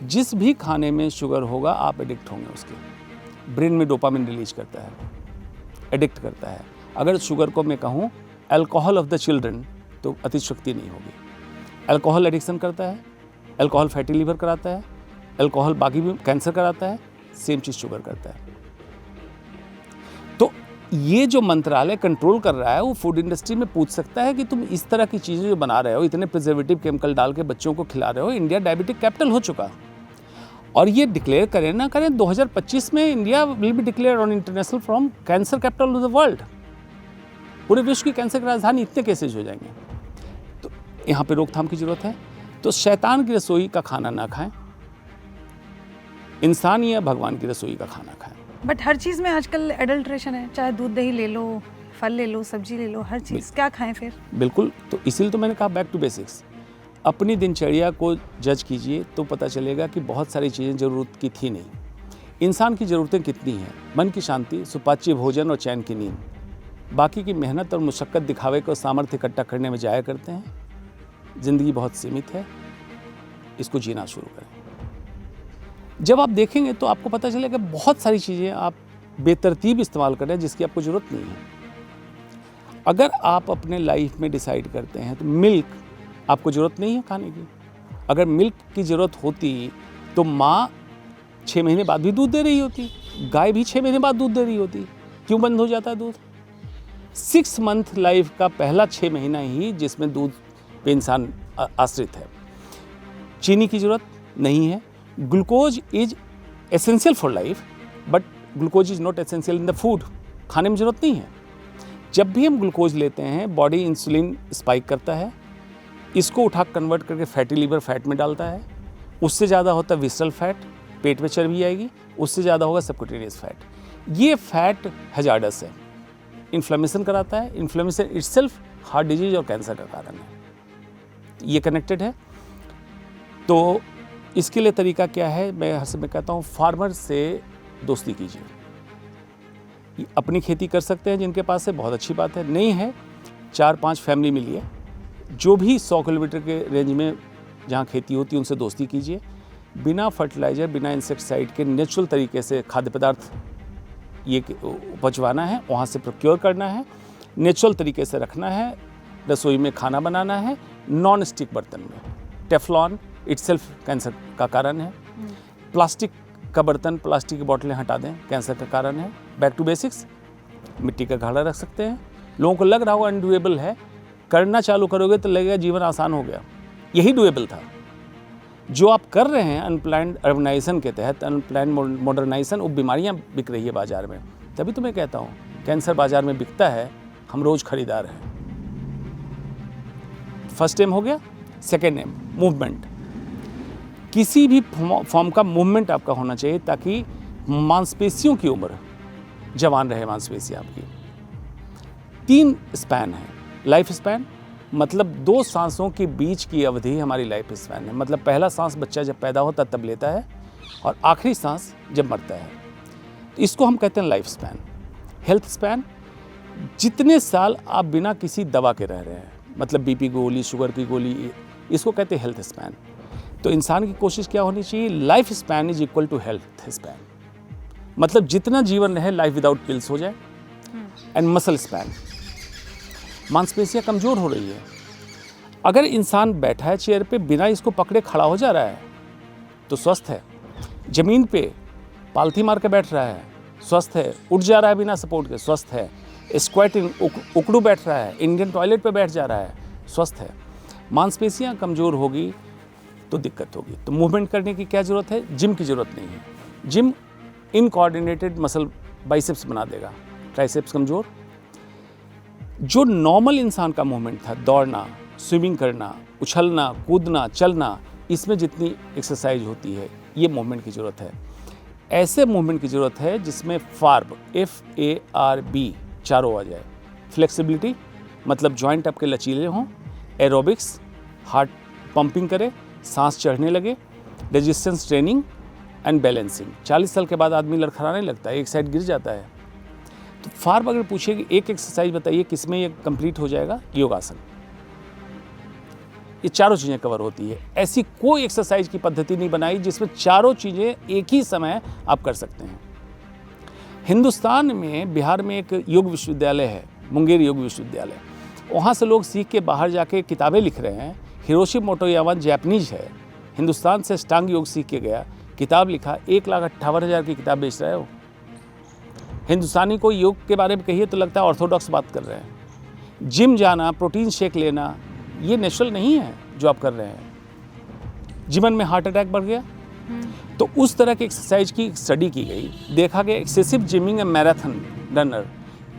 जिस भी खाने में शुगर होगा आप एडिक्ट होंगे उसके। ब्रेन में डोपामिन रिलीज करता है, एडिक्ट करता है। अगर शुगर को मैं कहूँ अल्कोहल ऑफ द चिल्ड्रन तो अतिशयोक्ति नहीं होगी। अल्कोहल एडिक्शन करता है, अल्कोहल फैटी लीवर कराता है, अल्कोहल बाकी भी कैंसर कराता है, सेम चीज़ शुगर करता है। तो ये जो मंत्रालय कंट्रोल कर रहा है वो फूड इंडस्ट्री में पूछ सकता है कि तुम इस तरह की चीज़ें जो बना रहे हो, इतने प्रिजर्वेटिव केमिकल डाल के बच्चों को खिला रहे हो। इंडिया डायबिटिक कैपिटल हो चुका, और ये डिक्लेयर करें ना करें 2025 में India will be declare on international from cancer capital of the world. पूरे विश्व की कैंसर की राजधानी, इतने केसेज हो जाएंगे। तो यहाँ पे रोकथाम की जरूरत है। तो शैतान की रसोई का खाना ना खाएं, इंसान या भगवान की रसोई का खाना खाएं। बट हर चीज़ में आजकल एडल्ट्रेशन है, चाहे दूध दही ले लो, फल ले लो, सब्जी ले लो, हर चीज़ क्या खाएं फिर? बिल्कुल, तो इसीलिए तो मैंने कहा बैक टू बेसिक्स। अपनी दिनचर्या को जज कीजिए तो पता चलेगा कि बहुत सारी चीज़ें ज़रूरत की थी नहीं। इंसान की ज़रूरतें कितनी हैं? मन की शांति, सुपाच्य भोजन और चैन की नींद। बाकी की मेहनत और मुशक्क़त दिखावे को सामर्थ्य इकट्ठा करने में जाया करते हैं। ज़िंदगी बहुत सीमित है, इसको जीना शुरू करें। जब आप देखेंगे तो आपको पता चलेगा बहुत सारी चीज़ें आप बेतरतीब इस्तेमाल कर रहे हैं जिसकी आपको ज़रूरत नहीं है। अगर आप अपने लाइफ में डिसाइड करते हैं तो मिल्क आपको ज़रूरत नहीं है खाने की। अगर मिल्क की ज़रूरत होती तो माँ 6 महीने बाद भी दूध दे रही होती, गाय भी 6 महीने बाद दूध दे रही होती। क्यों बंद हो जाता है दूध? 6 मंथ लाइफ का पहला 6 महीना ही जिसमें दूध पे इंसान आश्रित है। चीनी की ज़रूरत नहीं है। Glucose is essential for life but glucose is not essential in the food. खाने में ज़रूरत नहीं है। जब भी हम ग्लूकोज लेते हैं बॉडी इंसुलिन स्पाइक करता है, इसको उठा कन्वर्ट करके फैटी लिवर फैट में डालता है। उससे ज़्यादा होता है विसरल फैट, पेट में चर्बी आएगी। उससे ज़्यादा होगा सबक्यूटेनियस फैट। ये फैट हैजार्डस है, इन्फ्लेमेशन कराता है। इन्फ्लेमेशन इटसेल्फ हार्ट डिजीज और कैंसर का कारण है। ये कनेक्टेड है। तो इसके लिए तरीका क्या है? मैं हर समय कहता हूँ फार्मर से दोस्ती कीजिए। अपनी खेती कर सकते हैं जिनके पास है, बहुत अच्छी बात है। नहीं है 4-5 फैमिली मिलिए, जो भी 100 किलोमीटर के रेंज में जहाँ खेती होती है उनसे दोस्ती कीजिए। बिना फर्टिलाइज़र, बिना इंसेक्टिसाइड के नेचुरल तरीके से खाद्य पदार्थ ये उपजवाना है, वहाँ से प्रोक्योर करना है, नेचुरल तरीके से रखना है। रसोई में खाना बनाना है नॉन स्टिक बर्तन में। टेफ्लॉन इटसेल्फ कैंसर का कारण है। प्लास्टिक का बर्तन, प्लास्टिक की बोतलें हटा दें, कैंसर का कारण है। बैक टू बेसिक्स, मिट्टी का घड़ा रख सकते हैं। लोगों को लग रहा होगा अनडूएबल है, करना चालू करोगे तो लगेगा जीवन आसान हो गया। यही डूएबल था। जो आप कर रहे हैं अनप्लान्ड अर्बनाइजेशन के तहत, अनप्लान्ड मॉडर्नाइजेशन, वो बीमारियां बिक रही है बाजार में। तभी तो मैं कहता हूँ कैंसर बाजार में बिकता है, हम रोज खरीदार हैं। फर्स्ट एम हो गया। Second M movement. किसी भी फॉर्म का मूवमेंट आपका होना चाहिए ताकि मांसपेशियों की उम्र जवान रहे। मांसपेशियाँ आपकी 3 स्पैन है। लाइफ स्पैन मतलब 2 सांसों के बीच की अवधि हमारी लाइफ स्पैन है। मतलब पहला सांस बच्चा जब पैदा होता तब लेता है और आखिरी सांस जब मरता है। तो इसको हम कहते हैं लाइफ स्पैन। हेल्थ स्पैन, जितने साल आप बिना किसी दवा के रह रहे हैं, मतलब बीपी गोली, शुगर की गोली, इसको कहते हैं हेल्थ स्पैन। तो इंसान की कोशिश क्या होनी चाहिए? Life span is equal to health span. मतलब जितना जीवन रहे लाइफ विदाउट पिल्स हो जाए। एंड मसल स्पैन, मांसपेशियाँ कमज़ोर हो रही है। अगर इंसान बैठा है चेयर पे, बिना इसको पकड़े खड़ा हो जा रहा है तो स्वस्थ है। ज़मीन पे पालथी मार के बैठ रहा है, स्वस्थ है। उठ जा रहा है बिना सपोर्ट के, स्वस्थ है। स्क्वाटिंग, उकड़ू बैठ रहा है, इंडियन टॉयलेट पे बैठ जा रहा है, स्वस्थ है। मांसपेशियाँ कमज़ोर होगी तो दिक्कत होगी। तो मूवमेंट करने की क्या ज़रूरत है? जिम की ज़रूरत नहीं है। जिम इनकोऑर्डिनेटेड मसल बाइसेप्स बना देगा, ट्राइसेप्स कमज़ोर। जो नॉर्मल इंसान का मूवमेंट था, दौड़ना, स्विमिंग करना, उछलना, कूदना, चलना, इसमें जितनी एक्सरसाइज होती है, ये मूवमेंट की ज़रूरत है। ऐसे मूवमेंट की ज़रूरत है जिसमें फार्ब, FARB चारों आ जाए। फ्लेक्सिबिलिटी मतलब जॉइंट आपके लचीले हों। एरोबिक्स, हार्ट पंपिंग करे, सांस चढ़ने लगे। Resistance training and balancing. 40 साल के बाद आदमी लड़खड़ाने लगता है, एक साइड गिर जाता है। तो फार्ब अगर पूछिए कि एक एक्सरसाइज बताइए किसमें ये कंप्लीट हो जाएगा, योगासन। ये चारों चीज़ें कवर होती है। ऐसी कोई एक्सरसाइज की पद्धति नहीं बनाई जिसमें चारों चीज़ें एक ही समय आप कर सकते हैं। हिंदुस्तान में, बिहार में एक योग विश्वविद्यालय है, मुंगेर योग विश्वविद्यालय। वहाँ से लोग सीख के बाहर जाके किताबें लिख रहे हैं। हिरोशी मोटोयामा जैपनीज है, हिंदुस्तान से अष्टांग योग सीख के गया, किताब लिखा, 1,58,000 की किताब बेच रहा है वो। हिंदुस्तानी को योग के बारे में कहिए तो लगता है ऑर्थोडॉक्स बात कर रहे हैं। जिम जाना, प्रोटीन शेक लेना, ये नेचुरल नहीं है जो आप कर रहे हैं। जीवन में हार्ट अटैक बढ़ गया। तो उस तरह की एक्सरसाइज की स्टडी की गई, देखा गया excessive gymming and marathon runner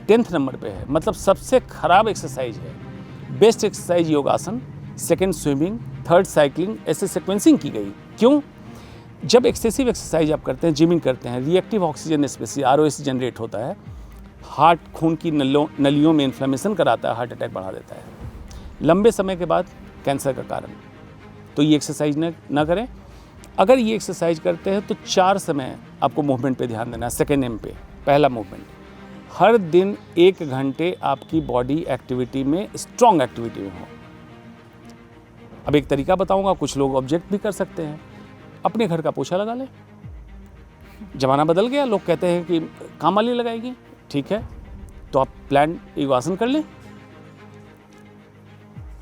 10th number पे है। मतलब सबसे खराब एक्सरसाइज है। बेस्ट एक्सरसाइज योगासन, सेकंड स्विमिंग, थर्ड साइकिलिंग, ऐसे सीक्वेंसिंग की गई। क्यों? जब एक्सेसिव एक्सरसाइज आप करते हैं, जिमिंग करते हैं, reactive oxygen species ROS generate होता है। हार्ट खून की नलियों में इन्फ्लेमेशन कराता है, हार्ट अटैक बढ़ा देता है। लंबे समय के बाद कैंसर का कारण। तो ये एक्सरसाइज ना करें। अगर ये एक्सरसाइज करते हैं तो 4 समय आपको मूवमेंट पे ध्यान देना है। सेकेंड एम पे पहला मूवमेंट, हर दिन 1 घंटे आपकी बॉडी एक्टिविटी में, स्ट्रॉन्ग एक्टिविटी में हो। अब एक तरीका बताऊंगा, कुछ लोग ऑब्जेक्ट भी कर सकते हैं। अपने घर का पोछा लगा ले। ज़माना बदल गया, लोग कहते हैं कि काम वाली लगाएगी, ठीक है, तो आप प्लान योगासन कर लें।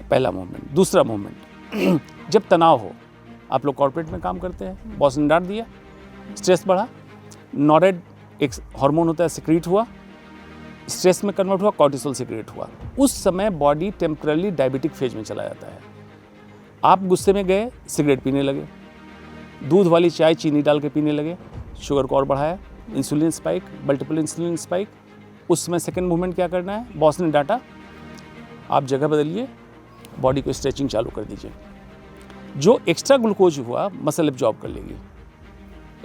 पहला मूवमेंट। दूसरा मूवमेंट, जब तनाव हो, आप लोग कॉर्पोरेट में काम करते हैं, बॉस ने डांट दिया, स्ट्रेस बढ़ा, नॉरेड एक हार्मोन होता है सिक्रीट हुआ, स्ट्रेस में कन्वर्ट हुआ, कॉर्टिसोल सिक्रीट हुआ। उस समय बॉडी टेम्परली डायबिटिक फेज में चला जाता है। आप गुस्से में गए, सिगरेट पीने लगे, दूध वाली चाय चीनी डाल के पीने लगे, शुगर को और बढ़ाया, insulin spike, multiple insulin spike. उस समय सेकेंड मूवमेंट क्या करना है, बॉस ने डांटा, आप जगह बदलिए, बॉडी को स्ट्रेचिंग चालू कर दीजिए। जो एक्स्ट्रा ग्लूकोज हुआ मसल एब्जॉर्ब कर लेगी,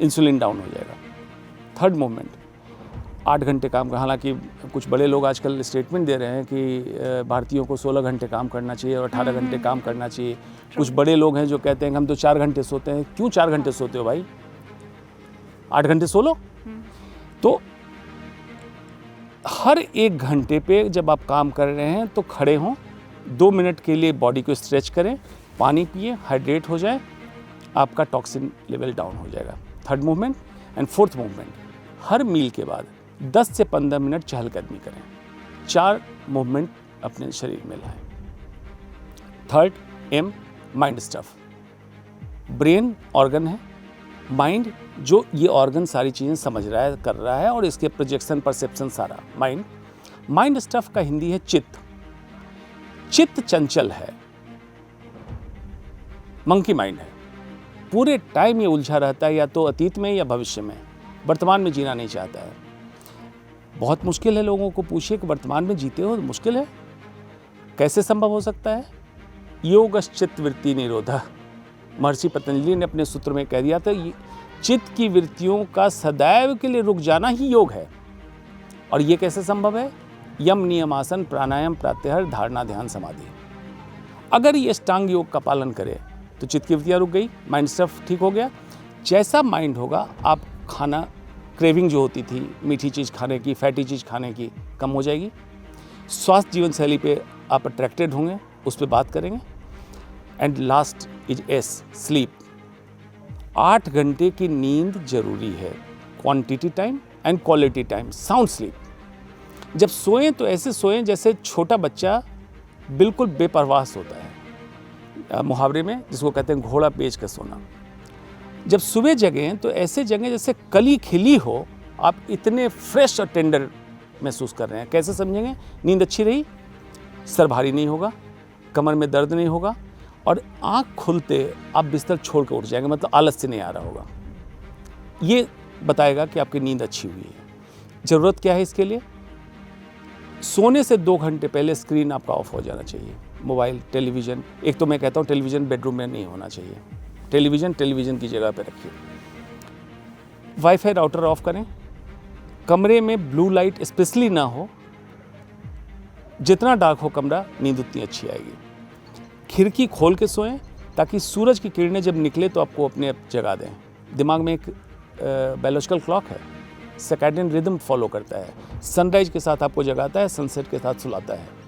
इंसुलिन डाउन हो जाएगा। थर्ड मूवमेंट, 8 घंटे काम का, हालांकि कुछ बड़े लोग आजकल स्टेटमेंट दे रहे हैं कि भारतीयों को 16 घंटे काम करना चाहिए और 18 घंटे काम करना चाहिए। कुछ बड़े लोग हैं जो कहते हैं कि हम तो 4 घंटे सोते हैं। क्यों 4 घंटे सोते हो भाई, 8 घंटे सो लो। तो हर 1 घंटे पे जब आप काम कर रहे हैं तो खड़े हों, 2 मिनट के लिए बॉडी को स्ट्रेच करें, पानी पिए, हाइड्रेट हो जाए, आपका टॉक्सिन लेवल डाउन हो जाएगा। Third movement. And fourth movement, हर मील के बाद 10 से 15 मिनट चहलकदमी करें। 4 मूवमेंट अपने शरीर में लाएं। Third M, mind stuff. Brain organ है, माइंड जो ये ऑर्गन सारी चीज़ें समझ रहा है, कर रहा है, और इसके प्रोजेक्शन, परसेप्शन सारा माइंड। माइंड स्टफ का हिंदी है चित्त। चित्त चंचल है, मंकी माइंड है। पूरे टाइम ये उलझा रहता है, या तो अतीत में या भविष्य में, वर्तमान में जीना नहीं चाहता है। बहुत मुश्किल है। लोगों को पूछिए कि वर्तमान में जीते हो, तो मुश्किल है। कैसे संभव हो सकता है? योगश्चित्त वृत्ति निरोधा, महर्षि पतंजलि ने अपने सूत्र में कह दिया था, चित्त की वृत्तियों का सदैव के लिए रुक जाना ही योग है। और ये कैसे संभव है? यम, नियम, आसन, प्राणायाम, प्रत्याहार, धारणा, ध्यान, समाधि। अगर ये अष्टांग योग का पालन करें तो चित्त की वृत्तियाँ रुक गई, माइंड स्टफ ठीक हो गया। जैसा माइंड होगा, आप खाना क्रेविंग जो होती थी मीठी चीज़ खाने की, फैटी चीज़ खाने की, कम हो जाएगी। स्वास्थ्य जीवन शैली पे आप अट्रैक्टेड होंगे, उस पर बात करेंगे। And last is S, sleep. 8 घंटे की नींद जरूरी है। Quantity time and quality time, sound sleep. जब सोएं तो ऐसे सोएं जैसे छोटा बच्चा बिल्कुल बेपरवाह सोता है, मुहावरे में जिसको कहते हैं घोड़ा बेच कर सोना। जब सुबह जगें तो ऐसे जगें जैसे कली खिली हो, आप इतने फ्रेश और टेंडर महसूस कर रहे हैं। कैसे समझेंगे? नींद अच्छी रही, सर भारी नहीं होगा, कमर में दर्द नहीं होगा, और आँख खुलते आप बिस्तर छोड़ कर उठ जाएंगे, मतलब आलस से नहीं आ रहा होगा। ये बताएगा कि आपकी नींद अच्छी हुई है। ज़रूरत क्या है इसके लिए? सोने से 2 घंटे पहले स्क्रीन आपका ऑफ हो जाना चाहिए। मोबाइल, टेलीविज़न, एक तो मैं कहता हूँ टेलीविज़न बेडरूम में नहीं होना चाहिए। टेलीविज़न की जगह पे रखिए। वाईफाई राउटर ऑफ करें। कमरे में ब्लू लाइट स्पेशली ना हो। जितना डार्क हो कमरा, नींद उतनी अच्छी आएगी। खिड़की खोल के सोएं ताकि सूरज की किरणें जब निकले तो आपको अपने आप जगा दें। दिमाग में एक बायोलॉजिकल क्लॉक है, सर्कैडियन रिदम फॉलो करता है। सनराइज के साथ आपको जगाता है, सनसेट के साथ सुलाता है।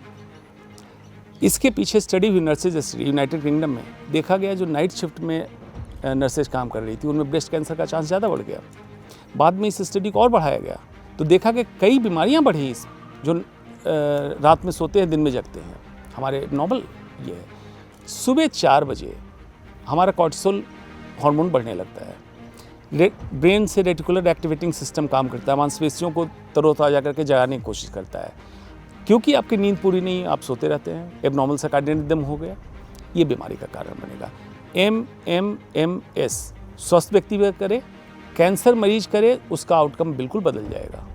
इसके पीछे स्टडी हुई, नर्सेज यूनाइटेड किंगडम में देखा गया, जो नाइट शिफ्ट में नर्सेज काम कर रही थी उनमें ब्रेस्ट कैंसर का चांस ज़्यादा बढ़ गया। बाद में इस स्टडी को और बढ़ाया गया तो देखा कि कई बीमारियां बढ़ी जो रात में सोते हैं, दिन में जगते हैं। हमारे नॉर्मल ये है। सुबह 4 बजे हमारा कॉर्टिसोल हार्मोन बढ़ने लगता है। ब्रेन से रेटिकुलर एक्टिवेटिंग सिस्टम काम करता है, मांसपेशियों को तरोताज़ा करके जगाने की कोशिश करता है। क्योंकि आपकी नींद पूरी नहीं, आप सोते रहते हैं, एबनॉर्मल सर्कैडियन रिदम हो गया, ये बीमारी का कारण बनेगा। MMMS स्वस्थ व्यक्ति भी करे, कैंसर मरीज करे, उसका आउटकम बिल्कुल बदल जाएगा।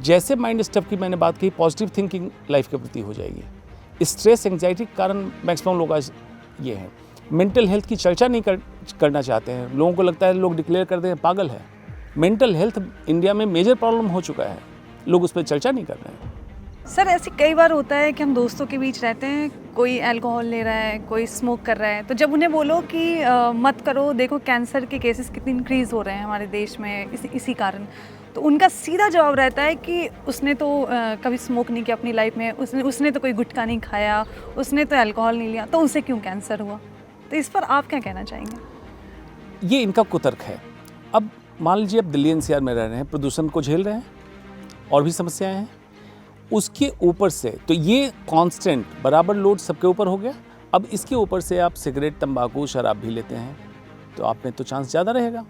जैसे माइंड स्टफ की मैंने बात की, पॉजिटिव थिंकिंग लाइफ के प्रति हो जाएगी। स्ट्रेस, एंग्जाइटी के कारण मैक्सिमम लोग आज ये हैं। मेंटल हेल्थ की चर्चा नहीं करना चाहते हैं। लोगों को लगता है, लोग डिक्लेयर करते हैं पागल है। मेंटल हेल्थ इंडिया में मेजर प्रॉब्लम हो चुका है, लोग उस पर चर्चा नहीं कर रहे हैं। सर, ऐसे कई बार होता है कि हम दोस्तों के बीच रहते हैं, कोई अल्कोहल ले रहा है, कोई स्मोक कर रहा है, तो जब उन्हें बोलो कि मत करो, देखो कैंसर के केसेस कितने इंक्रीज़ हो रहे हैं हमारे देश में इसी कारण, तो उनका सीधा जवाब रहता है कि उसने तो कभी स्मोक नहीं किया अपनी लाइफ में, उसने तो कोई गुटखा नहीं खाया, उसने तो अल्कोहल नहीं लिया, तो उसे क्यों कैंसर हुआ। तो इस पर आप क्या कहना चाहेंगे? ये इनका कुतर्क है। अब मान लीजिए आप दिल्ली एनसीआर में रह रहे हैं, प्रदूषण को झेल रहे हैं और भी समस्याएं हैं, उसके ऊपर से तो ये कांस्टेंट बराबर लोड सबके ऊपर हो गया। अब इसके ऊपर से आप सिगरेट, तंबाकू, शराब भी लेते हैं तो आप में तो चांस ज़्यादा रहेगा।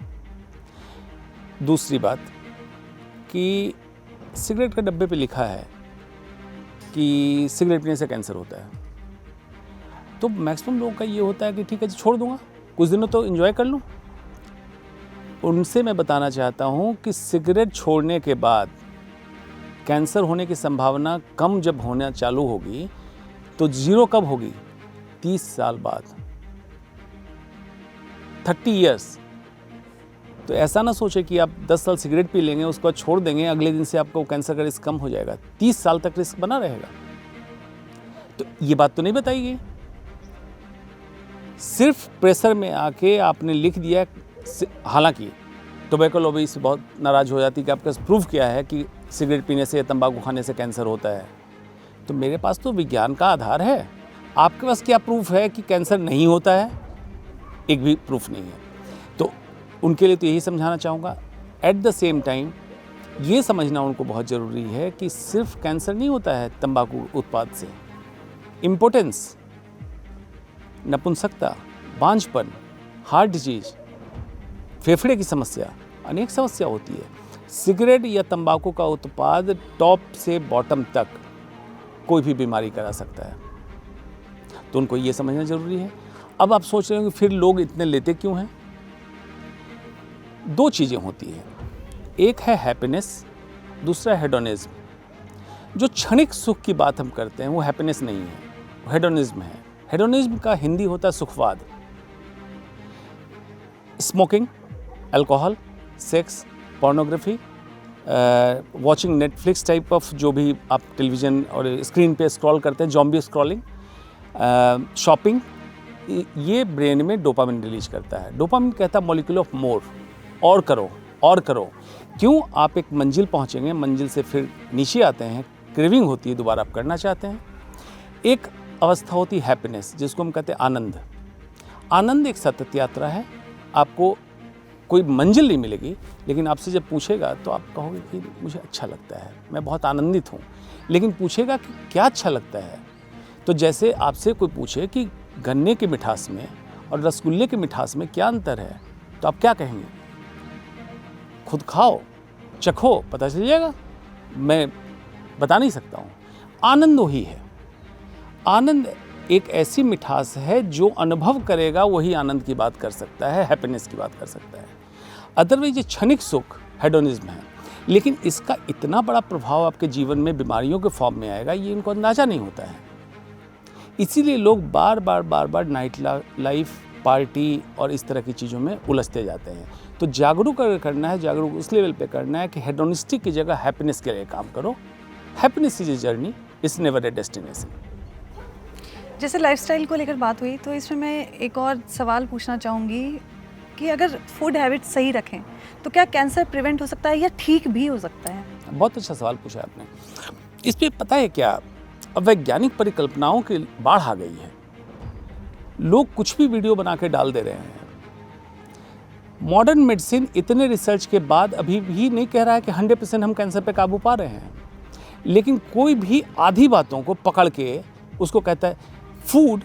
दूसरी बात कि सिगरेट के डब्बे पे लिखा है कि सिगरेट पीने से कैंसर होता है, तो मैक्सिमम लोगों का ये होता है कि ठीक है जी, छोड़ दूंगा, कुछ दिनों तो एंजॉय कर लूँ। उनसे मैं बताना चाहता हूँ कि सिगरेट छोड़ने के बाद कैंसर होने की संभावना कम जब होना चालू होगी तो जीरो कब होगी? 30 साल बाद, 30 इयर्स। तो ऐसा ना सोचे कि आप 10 साल सिगरेट पी लेंगे, उसके बाद छोड़ देंगे, अगले दिन से आपको कैंसर का रिस्क कम हो जाएगा। 30 साल तक रिस्क बना रहेगा। तो ये बात तो नहीं बताई गई, सिर्फ प्रेशर में आके आपने लिख दिया। हालांकि टोबैको लॉबी इससे बहुत नाराज़ हो जाती कि आपके पास प्रूफ किया है कि सिगरेट पीने से, तंबाकू खाने से कैंसर होता है। तो मेरे पास तो विज्ञान का आधार है, आपके पास क्या प्रूफ है कि कैंसर नहीं होता है? एक भी प्रूफ नहीं है। तो उनके लिए तो यही समझाना चाहूँगा। एट द सेम टाइम ये समझना उनको बहुत ज़रूरी है कि सिर्फ कैंसर नहीं होता है तंबाकू उत्पाद से। इम्पोर्टेंस, नपुंसकता, बांझपन, हार्ट डिजीज, फेफड़े की समस्या, अनेक समस्या होती है। सिगरेट या तंबाकू का उत्पाद टॉप से बॉटम तक कोई भी बीमारी करा सकता है, तो उनको ये समझना जरूरी है। अब आप सोच रहे हो कि फिर लोग इतने लेते क्यों हैं? दो चीज़ें होती हैं, एक है हैप्पीनेस, दूसरा है हेडोनिज्म। जो क्षणिक सुख की बात हम करते हैं वो हैप्पीनेस नहीं है, वो हेडोनिज्म है। हेडोनिज्म का हिंदी होता है सुखवाद। Smoking, alcohol, sex, pornography, watching Netflix type of जो भी आप टेलीविज़न और स्क्रीन पे स्क्रॉल करते हैं, जॉम्बी स्क्रॉलिंग, शॉपिंग, ये ब्रेन में डोपामिन रिलीज करता है। डोपामिन कहता है मॉलिक्यूल ऑफ मोर, और करो और करो। क्यों? आप एक मंजिल पहुंचेंगे, मंजिल से फिर नीचे आते हैं, क्रेविंग होती है, दोबारा आप करना चाहते हैं। एक अवस्था होती है हैप्पीनेस, जिसको हम कहते हैं आनंद। आनंद एक सतत यात्रा है, आपको कोई मंजिल नहीं मिलेगी, लेकिन आपसे जब पूछेगा तो आप कहोगे कि मुझे अच्छा लगता है, मैं बहुत आनंदित हूँ। लेकिन पूछेगा कि क्या अच्छा लगता है, तो जैसे आपसे कोई पूछे कि गन्ने की मिठास में और रसगुल्ले की मिठास में क्या अंतर है, तो आप क्या कहेंगे? खुद खाओ, चखो, पता चल जाएगा। मैं बता नहीं सकता हूँ। आनंद वही है। आनंद एक ऐसी मिठास है जो अनुभव करेगा वही आनंद की बात कर सकता है, हैप्पीनेस की बात कर सकता है। अदरवाइज ये क्षणिक सुख हेडोनिज्म है, लेकिन इसका इतना बड़ा प्रभाव आपके जीवन में बीमारियों के फॉर्म में आएगा, ये इनको अंदाज़ा नहीं होता है। इसीलिए लोग बार बार नाइट लाइफ, पार्टी और इस तरह की चीज़ों में उलझते जाते हैं। तो जागरूक अगर करना है, जागरूक उस लेवल पे करना है कि हेडोनिस्टिक की जगह हैप्पीनेस के लिए काम करो। Happiness is a journey, it's never a destination. जैसे लाइफस्टाइल को लेकर बात हुई, तो इसमें मैं एक और सवाल पूछना चाहूँगी कि अगर फूड हैबिट्स सही रखें तो क्या कैंसर प्रिवेंट हो सकता है या ठीक भी हो सकता है? बहुत अच्छा सवाल पूछा आपने। इस पर पता है क्या, अब वैज्ञानिक परिकल्पनाओं की बाढ़ आ गई है। लोग कुछ भी वीडियो बना के डाल दे रहे हैं। मॉडर्न मेडिसिन इतने रिसर्च के बाद अभी भी नहीं कह रहा है कि 100% हम कैंसर पे काबू पा रहे हैं, लेकिन कोई भी आधी बातों को पकड़ के उसको कहता है फूड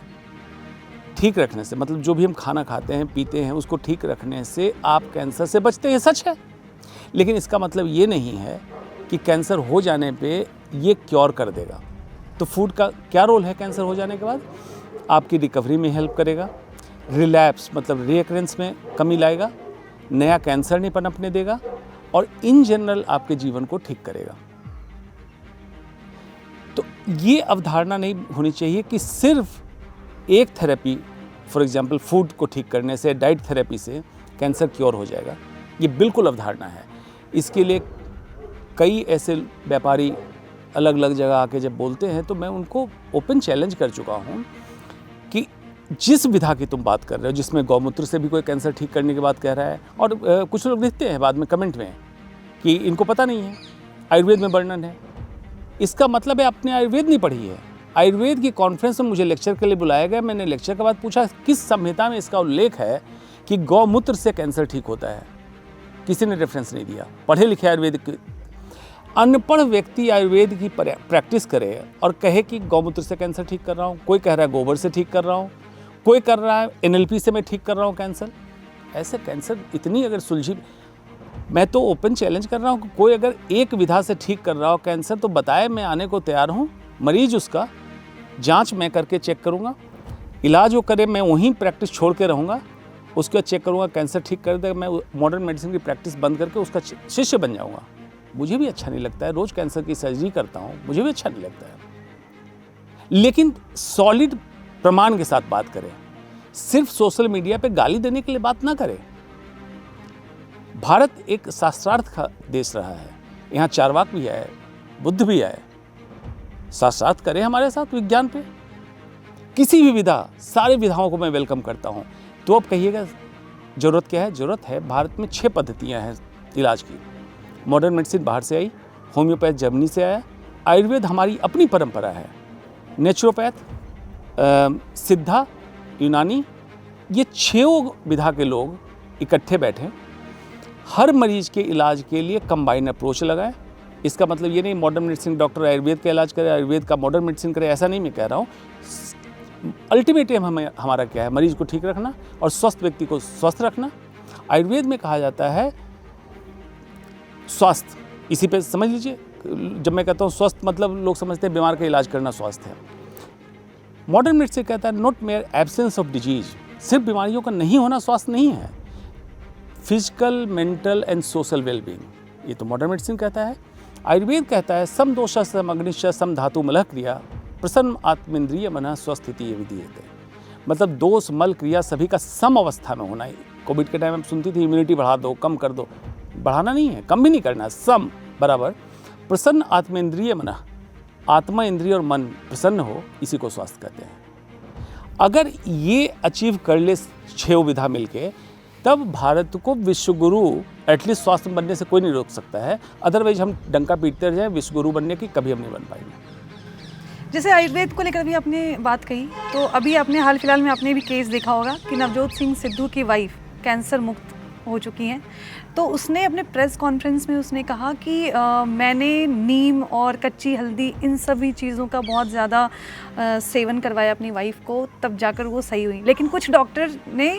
ठीक रखने से, मतलब जो भी हम खाना खाते हैं, पीते हैं, उसको ठीक रखने से आप कैंसर से बचते हैं। सच है, लेकिन इसका मतलब ये नहीं है कि कैंसर हो जाने पे ये क्योर कर देगा। तो फूड का क्या रोल है कैंसर हो जाने के बाद? आपकी रिकवरी में हेल्प करेगा, रिलैप्स मतलब रीअकरेंस में कमी लाएगा, नया कैंसर नहीं पनपने देगा, और इन जनरल आपके जीवन को ठीक करेगा। तो ये अवधारणा नहीं होनी चाहिए कि सिर्फ एक थेरेपी, फॉर एग्जांपल फूड को ठीक करने से, डाइट थेरेपी से कैंसर क्योर हो जाएगा। ये बिल्कुल अवधारणा है। इसके लिए कई ऐसे व्यापारी अलग अलग जगह आके जब बोलते हैं तो मैं उनको ओपन चैलेंज कर चुका हूँ कि जिस विधा की तुम बात कर रहे हो, जिसमें गौमूत्र से भी कोई कैंसर ठीक करने की बात कह रहा है, और कुछ लोग लिखते हैं बाद में कमेंट में कि इनको पता नहीं है, आयुर्वेद में वर्णन है। इसका मतलब है आपने आयुर्वेद नहीं पढ़ी है। आयुर्वेद की कॉन्फ्रेंस में मुझे लेक्चर के लिए बुलाया गया। मैंने लेक्चर के बाद पूछा किस संहिता में इसका उल्लेख है कि गौमूत्र से कैंसर ठीक होता है। किसी ने रेफरेंस नहीं दिया। पढ़े लिखे आयुर्वेद अनपढ़ व्यक्ति आयुर्वेद की प्रैक्टिस करे और कहे कि गौमूत्र से कैंसर ठीक कर रहा हूँ, कोई कह रहा है गोबर से ठीक कर रहा हूँ, कोई कर रहा है NLP से मैं ठीक कर रहा हूँ कैंसर। ऐसे कैंसर इतनी अगर सुलझी, मैं तो ओपन चैलेंज कर रहा हूँ कि कोई अगर एक विधा से ठीक कर रहा हो कैंसर तो बताए, मैं आने को तैयार हूँ। मरीज उसका जांच मैं करके चेक करूँगा, इलाज वो करे, मैं वहीं प्रैक्टिस छोड़ के रहूँगा, उसके बाद चेक करूँगा कैंसर ठीक कर दे, मैं मॉडर्न मेडिसिन की प्रैक्टिस बंद करके उसका शिष्य बन जाऊँगा। मुझे भी अच्छा नहीं लगता है, रोज़ कैंसर की सर्जरी करता हूँ, मुझे भी अच्छा नहीं लगता है। लेकिन सॉलिड प्रमाण के साथ बात करें, सिर्फ सोशल मीडिया पे गाली देने के लिए बात ना करें। भारत एक शास्त्रार्थ का देश रहा है, यहाँ चारवाक भी आए, बुद्ध भी आए। शास्त्रार्थ करें हमारे साथ विज्ञान पे, किसी भी विधा, सारे विधाओं को मैं वेलकम करता हूँ। तो अब कहिएगा जरूरत क्या है? जरूरत है, भारत में 6 पद्धतियाँ हैं इलाज की। मॉडर्न मेडिसिन बाहर से आई, होम्योपैथ जर्मनी से आया, आयुर्वेद हमारी अपनी परंपरा है, नेचुरोपैथ, सिद्धा, यूनानी, ये 6 विधा के लोग इकट्ठे बैठे, हर मरीज के इलाज के लिए कंबाइन अप्रोच लगाएं। इसका मतलब ये नहीं मॉडर्न मेडिसिन डॉक्टर आयुर्वेद का इलाज करे, आयुर्वेद का मॉडर्न मेडिसिन करे, ऐसा नहीं मैं कह रहा हूँ। अल्टीमेट एम हमारा क्या है? मरीज को ठीक रखना और स्वस्थ व्यक्ति को स्वस्थ रखना। आयुर्वेद में कहा जाता है स्वास्थ्य, इसी पे समझ लीजिए। जब मैं कहता हूँ स्वस्थ, मतलब लोग समझते हैं बीमार का इलाज करना स्वास्थ्य है। मॉडर्न मेडिसिन कहता है not mayor absence of disease, सिर्फ बीमारियों का नहीं होना स्वास्थ्य नहीं है, physical, mental and social wellbeing, ये तो मॉडर्न मेडिसिन कहता है। आयुर्वेद कहता है सम दोष सम अग्निश सम धातु मलह क्रिया प्रसन्न आत्मेंद्रिय मन स्वस्थिति ये विधि है। मतलब दोष मल क्रिया सभी का सम अवस्था में होना है। कोविड के टाइम में सुनती थी इम्यूनिटी बढ़ा दो, कम कर दो, बढ़ाना नहीं है, कम भी नहीं करना, सम बराबर। प्रसन्न आत्मेंद्रिय मन, आत्मा, इंद्रिय और मन प्रसन्न हो, इसी को स्वास्थ्य कहते हैं। अगर ये अचीव कर ले 6 विधा मिलके, तब भारत को विश्वगुरु एटलीस्ट स्वास्थ्य बनने से कोई नहीं रोक सकता है। अदरवाइज हम डंका पीटते रह जाए विश्वगुरु बनने की, कभी हम नहीं बन पाएंगे। जैसे आयुर्वेद को लेकर अभी आपने बात कही, तो अभी आपने हाल फिलहाल में आपने भी केस देखा होगा कि नवजोत सिंह सिद्धू की वाइफ कैंसर मुक्त हो चुकी हैं। तो उसने अपने प्रेस कॉन्फ्रेंस में उसने कहा कि मैंने नीम और कच्ची हल्दी इन सभी चीज़ों का बहुत ज़्यादा सेवन करवाया अपनी वाइफ को, तब जाकर वो सही हुई। लेकिन कुछ डॉक्टर ने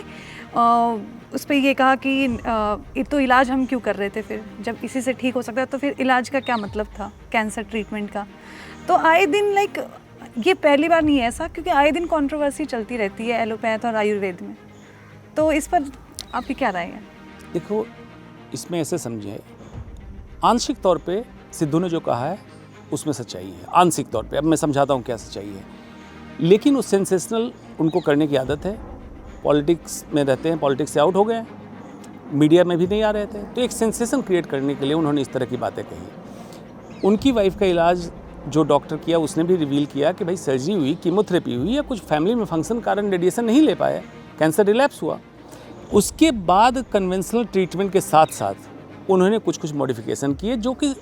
उस पर ये कहा कि ये तो इलाज हम क्यों कर रहे थे, फिर जब इसी से ठीक हो सकता है तो फिर इलाज का क्या मतलब था कैंसर ट्रीटमेंट का। तो आए दिन ये पहली बार नहीं है ऐसा, क्योंकि आए दिन कंट्रोवर्सी चलती रहती है एलोपैथ और आयुर्वेद में। तो इस पर आपकी क्या राय है? देखो, इसमें ऐसे समझिए, आंशिक तौर पे सिद्धू ने जो कहा है उसमें सच्चाई है, आंशिक तौर पे। अब मैं समझाता हूँ क्या सच्चाई है। लेकिन उस सेंसेशनल उनको करने की आदत है, पॉलिटिक्स में रहते हैं, पॉलिटिक्स से आउट हो गए, मीडिया में भी नहीं आ रहे थे, तो एक सेंसेशन क्रिएट करने के लिए उन्होंने इस तरह की बातें कही। उनकी वाइफ का इलाज जो डॉक्टर किया उसने भी रिवील किया कि भाई सर्जरी हुई, कीमोथेरेपी हुई, या कुछ फैमिली में फंक्शन कारण रेडिएशन नहीं ले पाए, कैंसर रिलैप्स हुआ। उसके बाद कन्वेंशनल ट्रीटमेंट के साथ साथ उन्होंने कुछ मॉडिफिकेशन किए, जो कि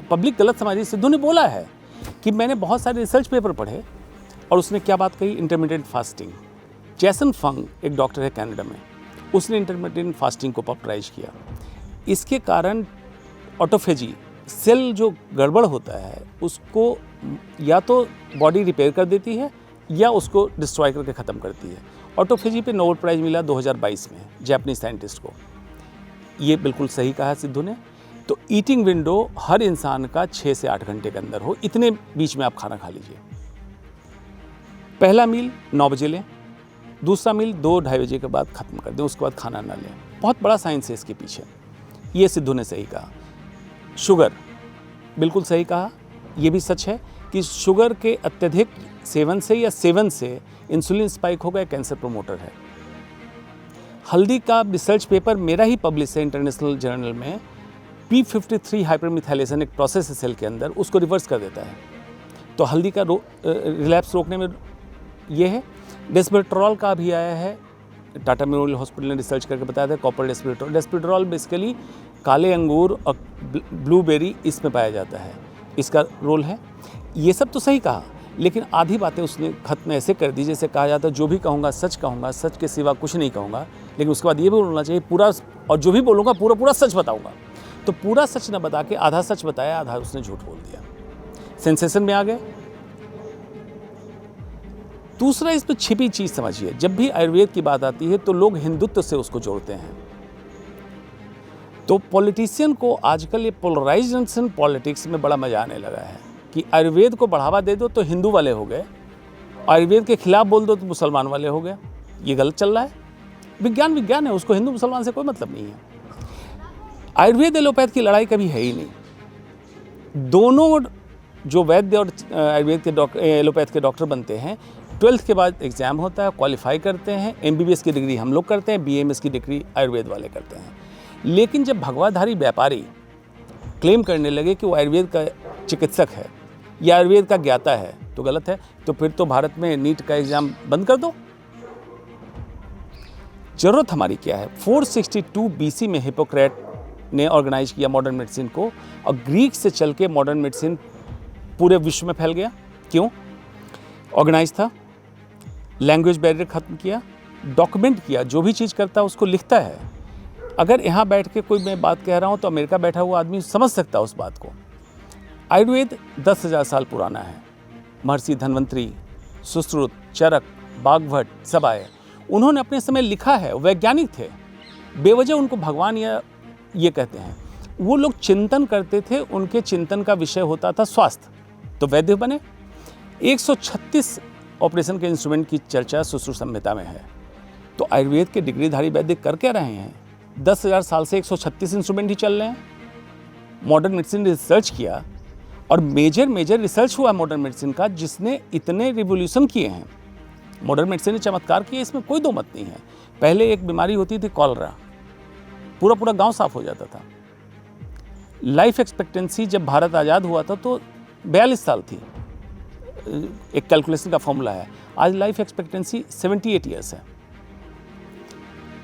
पब्लिक गलत समझ रही। सिद्धू ने बोला है कि मैंने बहुत सारे रिसर्च पेपर पढ़े, और उसने क्या बात कही? Intermediate fasting. जैसन फंग एक डॉक्टर है कनाडा में, उसने इंटरमीडिएट फास्टिंग को पॉपुलराइज किया। इसके कारण ऑटोफेजी, सेल जो गड़बड़ होता है उसको या तो बॉडी रिपेयर कर देती है या उसको डिस्ट्रॉय करके ख़त्म करती है। ऑटोफेजी पे नोबेल प्राइज़ मिला 2022 में जापानीज साइंटिस्ट को। ये बिल्कुल सही कहा सिद्धू ने। तो ईटिंग विंडो हर इंसान का 6 से 8 घंटे के अंदर हो, इतने बीच में आप खाना खा लीजिए। पहला मील 9 बजे लें, दूसरा मील 2-2:30 बजे के बाद ख़त्म कर दें, उसके बाद खाना ना लें। बहुत बड़ा साइंस है इसके पीछे, ये सिद्धू ने सही कहा। शुगर, बिल्कुल सही कहा। ये भी सच है कि शुगर के अत्यधिक सेवन से या सेवन से इंसुलिन स्पाइक हो गया, कैंसर प्रोमोटर है। हल्दी का रिसर्च पेपर मेरा ही पब्लिश है इंटरनेशनल जर्नल में, P53 हाइपरमिथाइलेशन एक प्रोसेस है सेल के अंदर, उसको रिवर्स कर देता है। तो हल्दी का रिलैप्स रोकने में ये है। डेस्पेरेट्रॉल का भी आया है, टाटा मेमोरियल हॉस्पिटल ने रिसर्च करके बताया था, कॉपर डेस्पेरेट्रॉल। डेस्पेरेट्रॉल बेसिकली काले अंगूर और ब्लूबेरी इसमें पाया जाता है, इसका रोल है। ये सब तो सही कहा, लेकिन आधी बातें उसने खत में ऐसे कर दी जैसे कहा जाता है जो भी कहूँगा, सच के सिवा कुछ नहीं कहूँगा। लेकिन उसके बाद ये भी बोलना चाहिए पूरा, और जो भी बोलूँगा पूरा सच बताऊँगा। तो पूरा सच न बता के आधा सच बताया, आधा उसने झूठ बोल दिया। सेंसेशन में आ गए। दूसरा, इसमें छिपी चीज समझिए, जब भी आयुर्वेद की बात आती है तो लोग हिंदुत्व से उसको जोड़ते हैं। तो पॉलिटिशियन को आजकल ये पोलराइजेशन पॉलिटिक्स में बड़ा मजा आने लगा है कि आयुर्वेद को बढ़ावा दे दो तो हिंदू वाले हो गए, आयुर्वेद के खिलाफ बोल दो तो मुसलमान वाले हो गए। ये गलत चल रहा है। विज्ञान है, उसको हिंदू मुसलमान से कोई मतलब नहीं है। आयुर्वेद एलोपैथ की लड़ाई कभी है ही नहीं। दोनों जो वैद्य और आयुर्वेद के डॉक्टर, एलोपैथ के डॉक्टर बनते हैं, 12th के बाद एग्ज़ाम होता है, क्वालिफाई करते हैं। MBBS की डिग्री हम लोग करते हैं, BAMS की डिग्री आयुर्वेद वाले करते हैं। लेकिन जब भगवाधारी व्यापारी क्लेम करने लगे कि वो आयुर्वेद का चिकित्सक है या आयुर्वेद का ज्ञाता है तो गलत है। तो फिर तो भारत में नीट का एग्ज़ाम बंद कर दो। ज़रूरत हमारी क्या है? 462 BC में हिपोक्रेट ने ऑर्गेनाइज किया मॉडर्न मेडिसिन को, और ग्रीक से चल के मॉडर्न मेडिसिन पूरे विश्व में फैल गया। क्यों? ऑर्गेनाइज था, लैंग्वेज बैरियर खत्म किया, डॉक्यूमेंट किया, जो भी चीज़ करता है उसको लिखता है। अगर यहाँ बैठ के कोई मैं बात कह रहा हूँ तो अमेरिका बैठा हुआ आदमी समझ सकता है उस बात को। आयुर्वेद 10,000 साल पुराना है। महर्षि धन्वंतरी, सुश्रुत, चरक, बागभट्ट सब आए, उन्होंने अपने समय लिखा है, वैज्ञानिक थे। बेवजह उनको भगवान या ये कहते हैं। वो लोग चिंतन करते थे, उनके चिंतन का विषय होता था स्वास्थ्य, तो वैद्य बने। 136 ऑपरेशन के इंस्ट्रूमेंट की चर्चा सुश्रुत संहिता में है। तो आयुर्वेद के डिग्रीधारी वैद्य कर क्या रहे हैं? 10,000 साल से 136 इंस्ट्रूमेंट ही चल रहे हैं। मॉडर्न मेडिसिन ने रिसर्च किया, और मेजर रिसर्च हुआ मॉडर्न मेडिसिन का, जिसने इतने रिवोल्यूशन किए हैं। मॉडर्न मेडिसिन ने चमत्कार किए, इसमें कोई दो मत नहीं है। पहले एक बीमारी होती थी कॉलरा, पूरा गांव साफ हो जाता था। लाइफ एक्सपेक्टेंसी जब भारत आज़ाद हुआ था तो 42 साल थी, एक कैलकुलेशन का फॉर्मूला है। आज लाइफ एक्सपेक्टेंसी 78 ईयर्स है।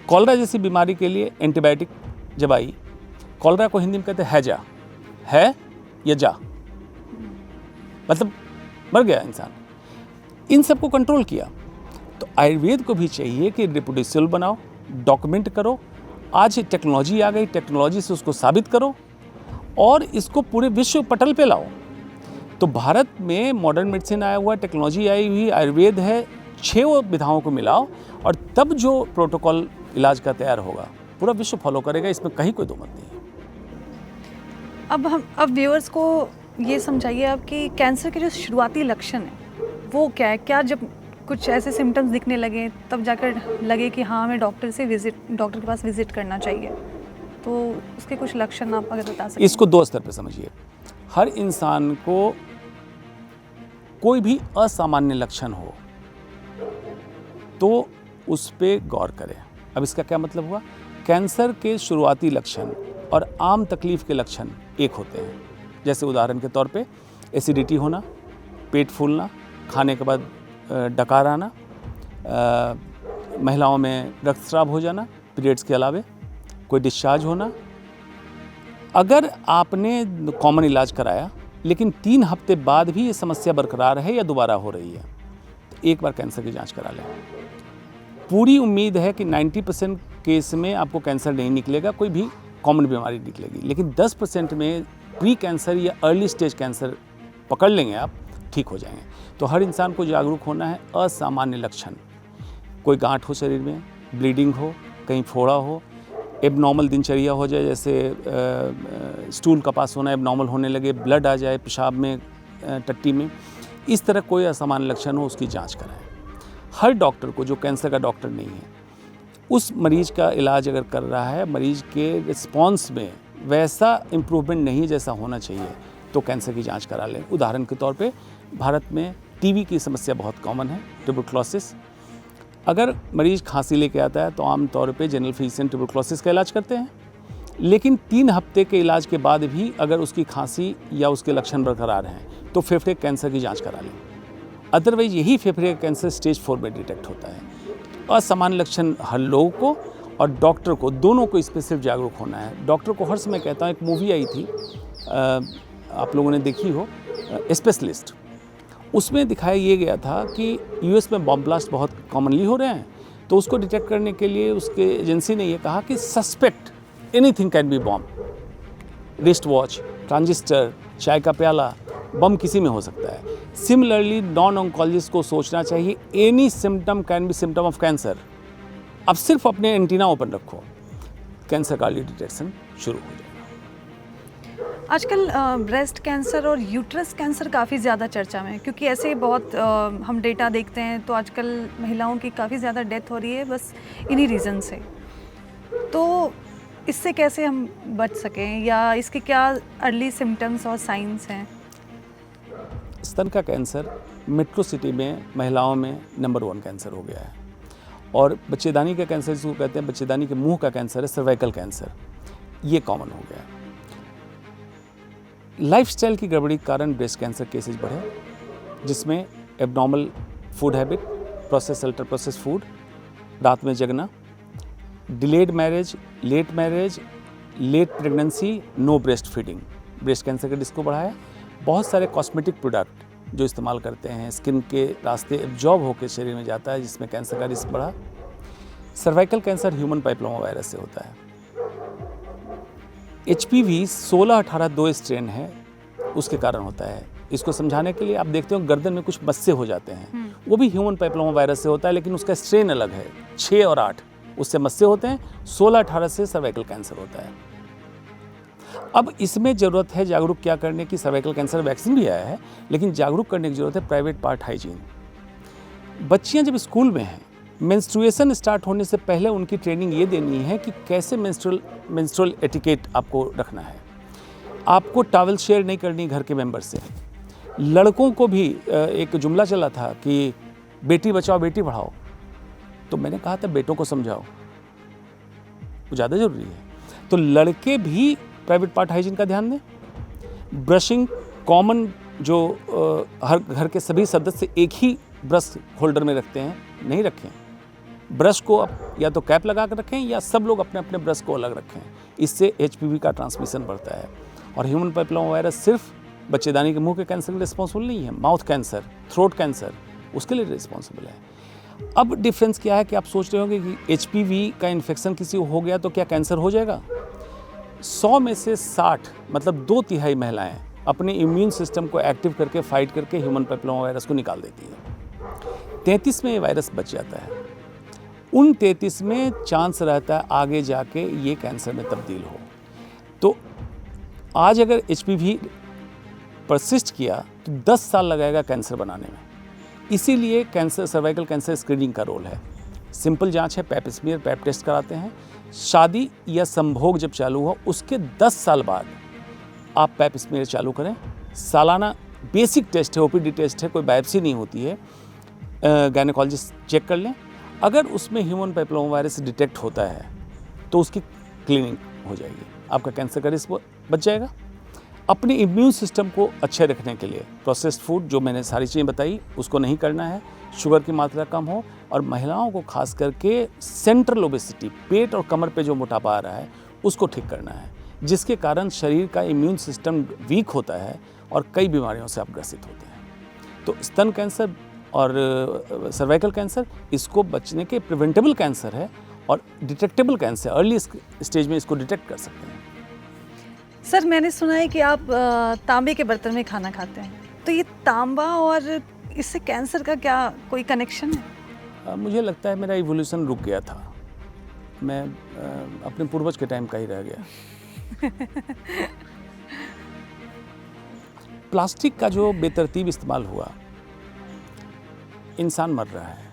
कॉलरा जैसी बीमारी के लिए एंटीबायोटिक जब आई, कॉलरा को हिंदी में कहते हैं हैजा, है या जा, मतलब मर गया इंसान। इन सबको कंट्रोल किया। तो आयुर्वेद को भी चाहिए कि रिप्रोड्यूसिबल बनाओ, डॉक्यूमेंट करो। आज टेक्नोलॉजी आ गई, टेक्नोलॉजी से उसको साबित करो और इसको पूरे विश्व पटल पे लाओ। तो भारत में मॉडर्न मेडिसिन आया हुआ, टेक्नोलॉजी आई हुई, आयुर्वेद है, 6 विधाओं को मिलाओ, और तब जो प्रोटोकॉल इलाज का तैयार होगा पूरा विश्व फॉलो करेगा। इसमें कहीं कोई दो मत नहीं है। अब व्यूअर्स को ये समझाइए आप कि कैंसर के जो शुरुआती लक्षण है वो क्या है? क्या जब कुछ ऐसे सिम्टम्स दिखने लगे तब जाकर लगे कि हाँ हमें डॉक्टर के पास विजिट करना चाहिए, तो उसके कुछ लक्षण आप अगर बता सकें? इसको 2 स्तर पे समझिए। हर इंसान को कोई भी असामान्य लक्षण हो तो उस पे गौर करें। अब इसका क्या मतलब हुआ? कैंसर के शुरुआती लक्षण और आम तकलीफ के लक्षण एक होते हैं। जैसे उदाहरण के तौर पे एसिडिटी होना, पेट फूलना, खाने के बाद डकार आना, महिलाओं में रक्तस्राव हो जाना, पीरियड्स के अलावे कोई डिस्चार्ज होना। अगर आपने कॉमन इलाज कराया लेकिन 3 हफ्ते बाद भी ये समस्या बरकरार है या दोबारा हो रही है, तो एक बार कैंसर की जांच करा लें। पूरी उम्मीद है कि 90% केस में आपको कैंसर नहीं निकलेगा, कोई भी कॉमन बीमारी निकलेगी, लेकिन 10% में प्री कैंसर या अर्ली स्टेज कैंसर पकड़ लेंगे आप, ठीक हो जाएंगे। तो हर इंसान को जागरूक होना है। असामान्य लक्षण, कोई गांठ हो शरीर में, ब्लीडिंग हो, कहीं फोड़ा हो, एबनॉर्मल दिनचर्या हो जाए, जैसे स्टूल का पास होना एबनॉर्मल होने लगे, ब्लड आ जाए पेशाब में, टट्टी में, इस तरह कोई असामान्य लक्षण हो, उसकी जांच कराएं। हर डॉक्टर को, जो कैंसर का डॉक्टर नहीं है, उस मरीज का इलाज अगर कर रहा है, मरीज के रिस्पॉन्स में वैसा इम्प्रूवमेंट नहीं जैसा होना चाहिए, तो कैंसर की जांच करा लें। उदाहरण के तौर पे भारत में टीबी की समस्या बहुत कॉमन है, ट्यूबरक्लोसिस। अगर मरीज खांसी लेके आता है तो आम तौर पे जनरल फिजिशियन ट्यूबरक्लोसिस का इलाज करते हैं, लेकिन 3 हफ्ते के इलाज के बाद भी अगर उसकी खांसी या उसके लक्षण बरकरार हैं तो फेफड़े कैंसर की जांच करा लें। अदरवाइज यही फेफड़े का कैंसर स्टेज 4 में डिटेक्ट होता है। असामान्य लक्षण हर लोगों को और डॉक्टर को, दोनों को इस पर सिर्फ जागरूक होना है। डॉक्टर को हर समय कहता हूँ, एक मूवी आई थी, आप लोगों ने देखी हो, स्पेशलिस्ट। उसमें दिखाया ये गया था कि यूएस में बॉम्ब ब्लास्ट बहुत कॉमनली हो रहे हैं, तो उसको डिटेक्ट करने के लिए उसके एजेंसी ने ये कहा कि suspect anything can be bomb. Wrist watch, transistor, चाय का प्याला, बम किसी में हो सकता है। सिमिलरली नॉन ऑन्कोलॉजिस्ट को सोचना चाहिए any symptom can be symptom of cancer. अब सिर्फ अपने एंटीना ओपन रखो, कैंसर का अर्ली डिटेक्शन शुरू हो जाएगा। आजकल ब्रेस्ट कैंसर और यूट्रस कैंसर काफ़ी ज़्यादा चर्चा में है, क्योंकि ऐसे बहुत हम डेटा देखते हैं तो आजकल महिलाओं की काफ़ी ज़्यादा डेथ हो रही है बस इन्हीं रीज़न से। तो इससे कैसे हम बच सकें, या इसके क्या अर्ली सिम्टम्स और साइंस हैं? स्तन का कैंसर मेट्रो सिटी में महिलाओं में नंबर 1 कैंसर हो गया है। और बच्चेदानी का कैंसर जिसको कहते हैं, बच्चेदानी के मुंह का कैंसर है, सर्वाइकल कैंसर, ये कॉमन हो गया है। लाइफस्टाइल की गड़बड़ी के कारण ब्रेस्ट कैंसर केसेस बढ़े, जिसमें abnormal food habit, process ultra process food, रात में जगना, delayed marriage, late pregnancy, no breast feeding, breast cancer का रिस्क को बढ़ाया। बहुत सारे कॉस्मेटिक प्रोडक्ट जो इस्तेमाल करते हैं, स्किन के रास्ते एब्जॉर्ब होकर शरीर में जाता है, जिसमें कैंसर का रिस्क बढ़ा। सर्वाइकल कैंसर ह्यूमन पाइपलोमा वायरस से होता है। HPV 16-18 2 स्ट्रेन है, उसके कारण होता है। इसको समझाने के लिए आप देखते हो गर्दन में कुछ मस्से हो जाते हैं, वो भी ह्यूमन पाइपलोमा वायरस से होता है, लेकिन उसका स्ट्रेन अलग है। 6 और 8 उससे मस्से होते हैं, 16-18 से सर्वाइकल कैंसर होता है। अब इसमें ज़रूरत है जागरूक क्या करने की। सर्वाइकल कैंसर वैक्सीन भी आया है, लेकिन जागरूक करने की ज़रूरत है प्राइवेट पार्ट हाइजीन। बच्चियां जब स्कूल में हैं, मेंस्ट्रुएशन स्टार्ट होने से पहले उनकी ट्रेनिंग ये देनी है कि कैसे मेंस्ट्रुअल एटिकेट आपको रखना है। आपको टॉवल शेयर नहीं करनी घर के मेंबर से। लड़कों को भी एक जुमला चला था कि बेटी बचाओ बेटी पढ़ाओ, तो मैंने कहा था बेटों को समझाओ, वो ज़्यादा ज़रूरी है। तो लड़के भी प्राइवेट पार्ट हाइजीन का ध्यान दें। ब्रशिंग कॉमन, जो हर घर के सभी सदस्य एक ही ब्रश होल्डर में रखते हैं, नहीं रखें। ब्रश को आप या तो कैप लगा कर रखें या सब लोग अपने अपने ब्रश को अलग रखें। इससे HPV का ट्रांसमिशन बढ़ता है। और ह्यूमन पाइपलोमा वायरस सिर्फ बच्चेदानी के मुंह के कैंसर के लिए रिस्पॉन्सिबल नहीं है, माउथ कैंसर, थ्रोट कैंसर, उसके लिए रिस्पॉन्सिबल है। अब डिफरेंस क्या है कि आप सोच रहे होंगे कि HPV का इन्फेक्शन किसी को हो गया तो क्या कैंसर हो जाएगा? 100 में से 60 मतलब 2/3 महिलाएं अपने इम्यून सिस्टम को एक्टिव करके फाइट करके ह्यूमन पैपिलोमा वायरस को निकाल देती है। 33 में ये वायरस बच जाता है। उन 33 में चांस रहता है आगे जाके ये कैंसर में तब्दील हो। तो आज अगर HPV परसिस्ट किया तो 10 साल लगेगा कैंसर बनाने में। इसीलिए कैंसर, सर्वाइकल कैंसर स्क्रीनिंग का रोल है। सिंपल जांच है, पैप स्मीयर, पैप टेस्ट कराते हैं। शादी या संभोग जब चालू हो उसके 10 साल बाद आप पैप स्मीयर चालू करें। सालाना बेसिक टेस्ट है, OPD टेस्ट है, कोई बायोप्सी नहीं होती है। गायनेकोलॉजिस्ट चेक कर लें, अगर उसमें ह्यूमन पैपिलोमा वायरस डिटेक्ट होता है तो उसकी क्लीनिंग हो जाएगी, आपका कैंसर का रिस्क बच जाएगा। अपने इम्यून सिस्टम को अच्छे रखने के लिए प्रोसेस्ड फूड, जो मैंने सारी चीज़ें बताई, उसको नहीं करना है। शुगर की मात्रा कम हो, और महिलाओं को खास करके सेंट्रल ओबेसिटी, पेट और कमर पे जो मोटापा आ रहा है उसको ठीक करना है, जिसके कारण शरीर का इम्यून सिस्टम वीक होता है और कई बीमारियों से आप ग्रसित होते हैं। तो स्तन कैंसर और सर्वाइकल कैंसर, इसको बचने के प्रिवेंटेबल कैंसर है और डिटेक्टेबल कैंसर, अर्ली स्टेज में इसको डिटेक्ट कर सकते हैं। सर, मैंने सुना है कि आप तांबे के बर्तन में खाना खाते हैं, तो ये तांबा और इससे कैंसर का क्या कोई कनेक्शन है? मुझे लगता है मेरा इवोल्यूशन रुक गया था, मैं अपने पूर्वज के टाइम का ही रह गया। प्लास्टिक का जो बेतरतीब इस्तेमाल हुआ, इंसान मर रहा है,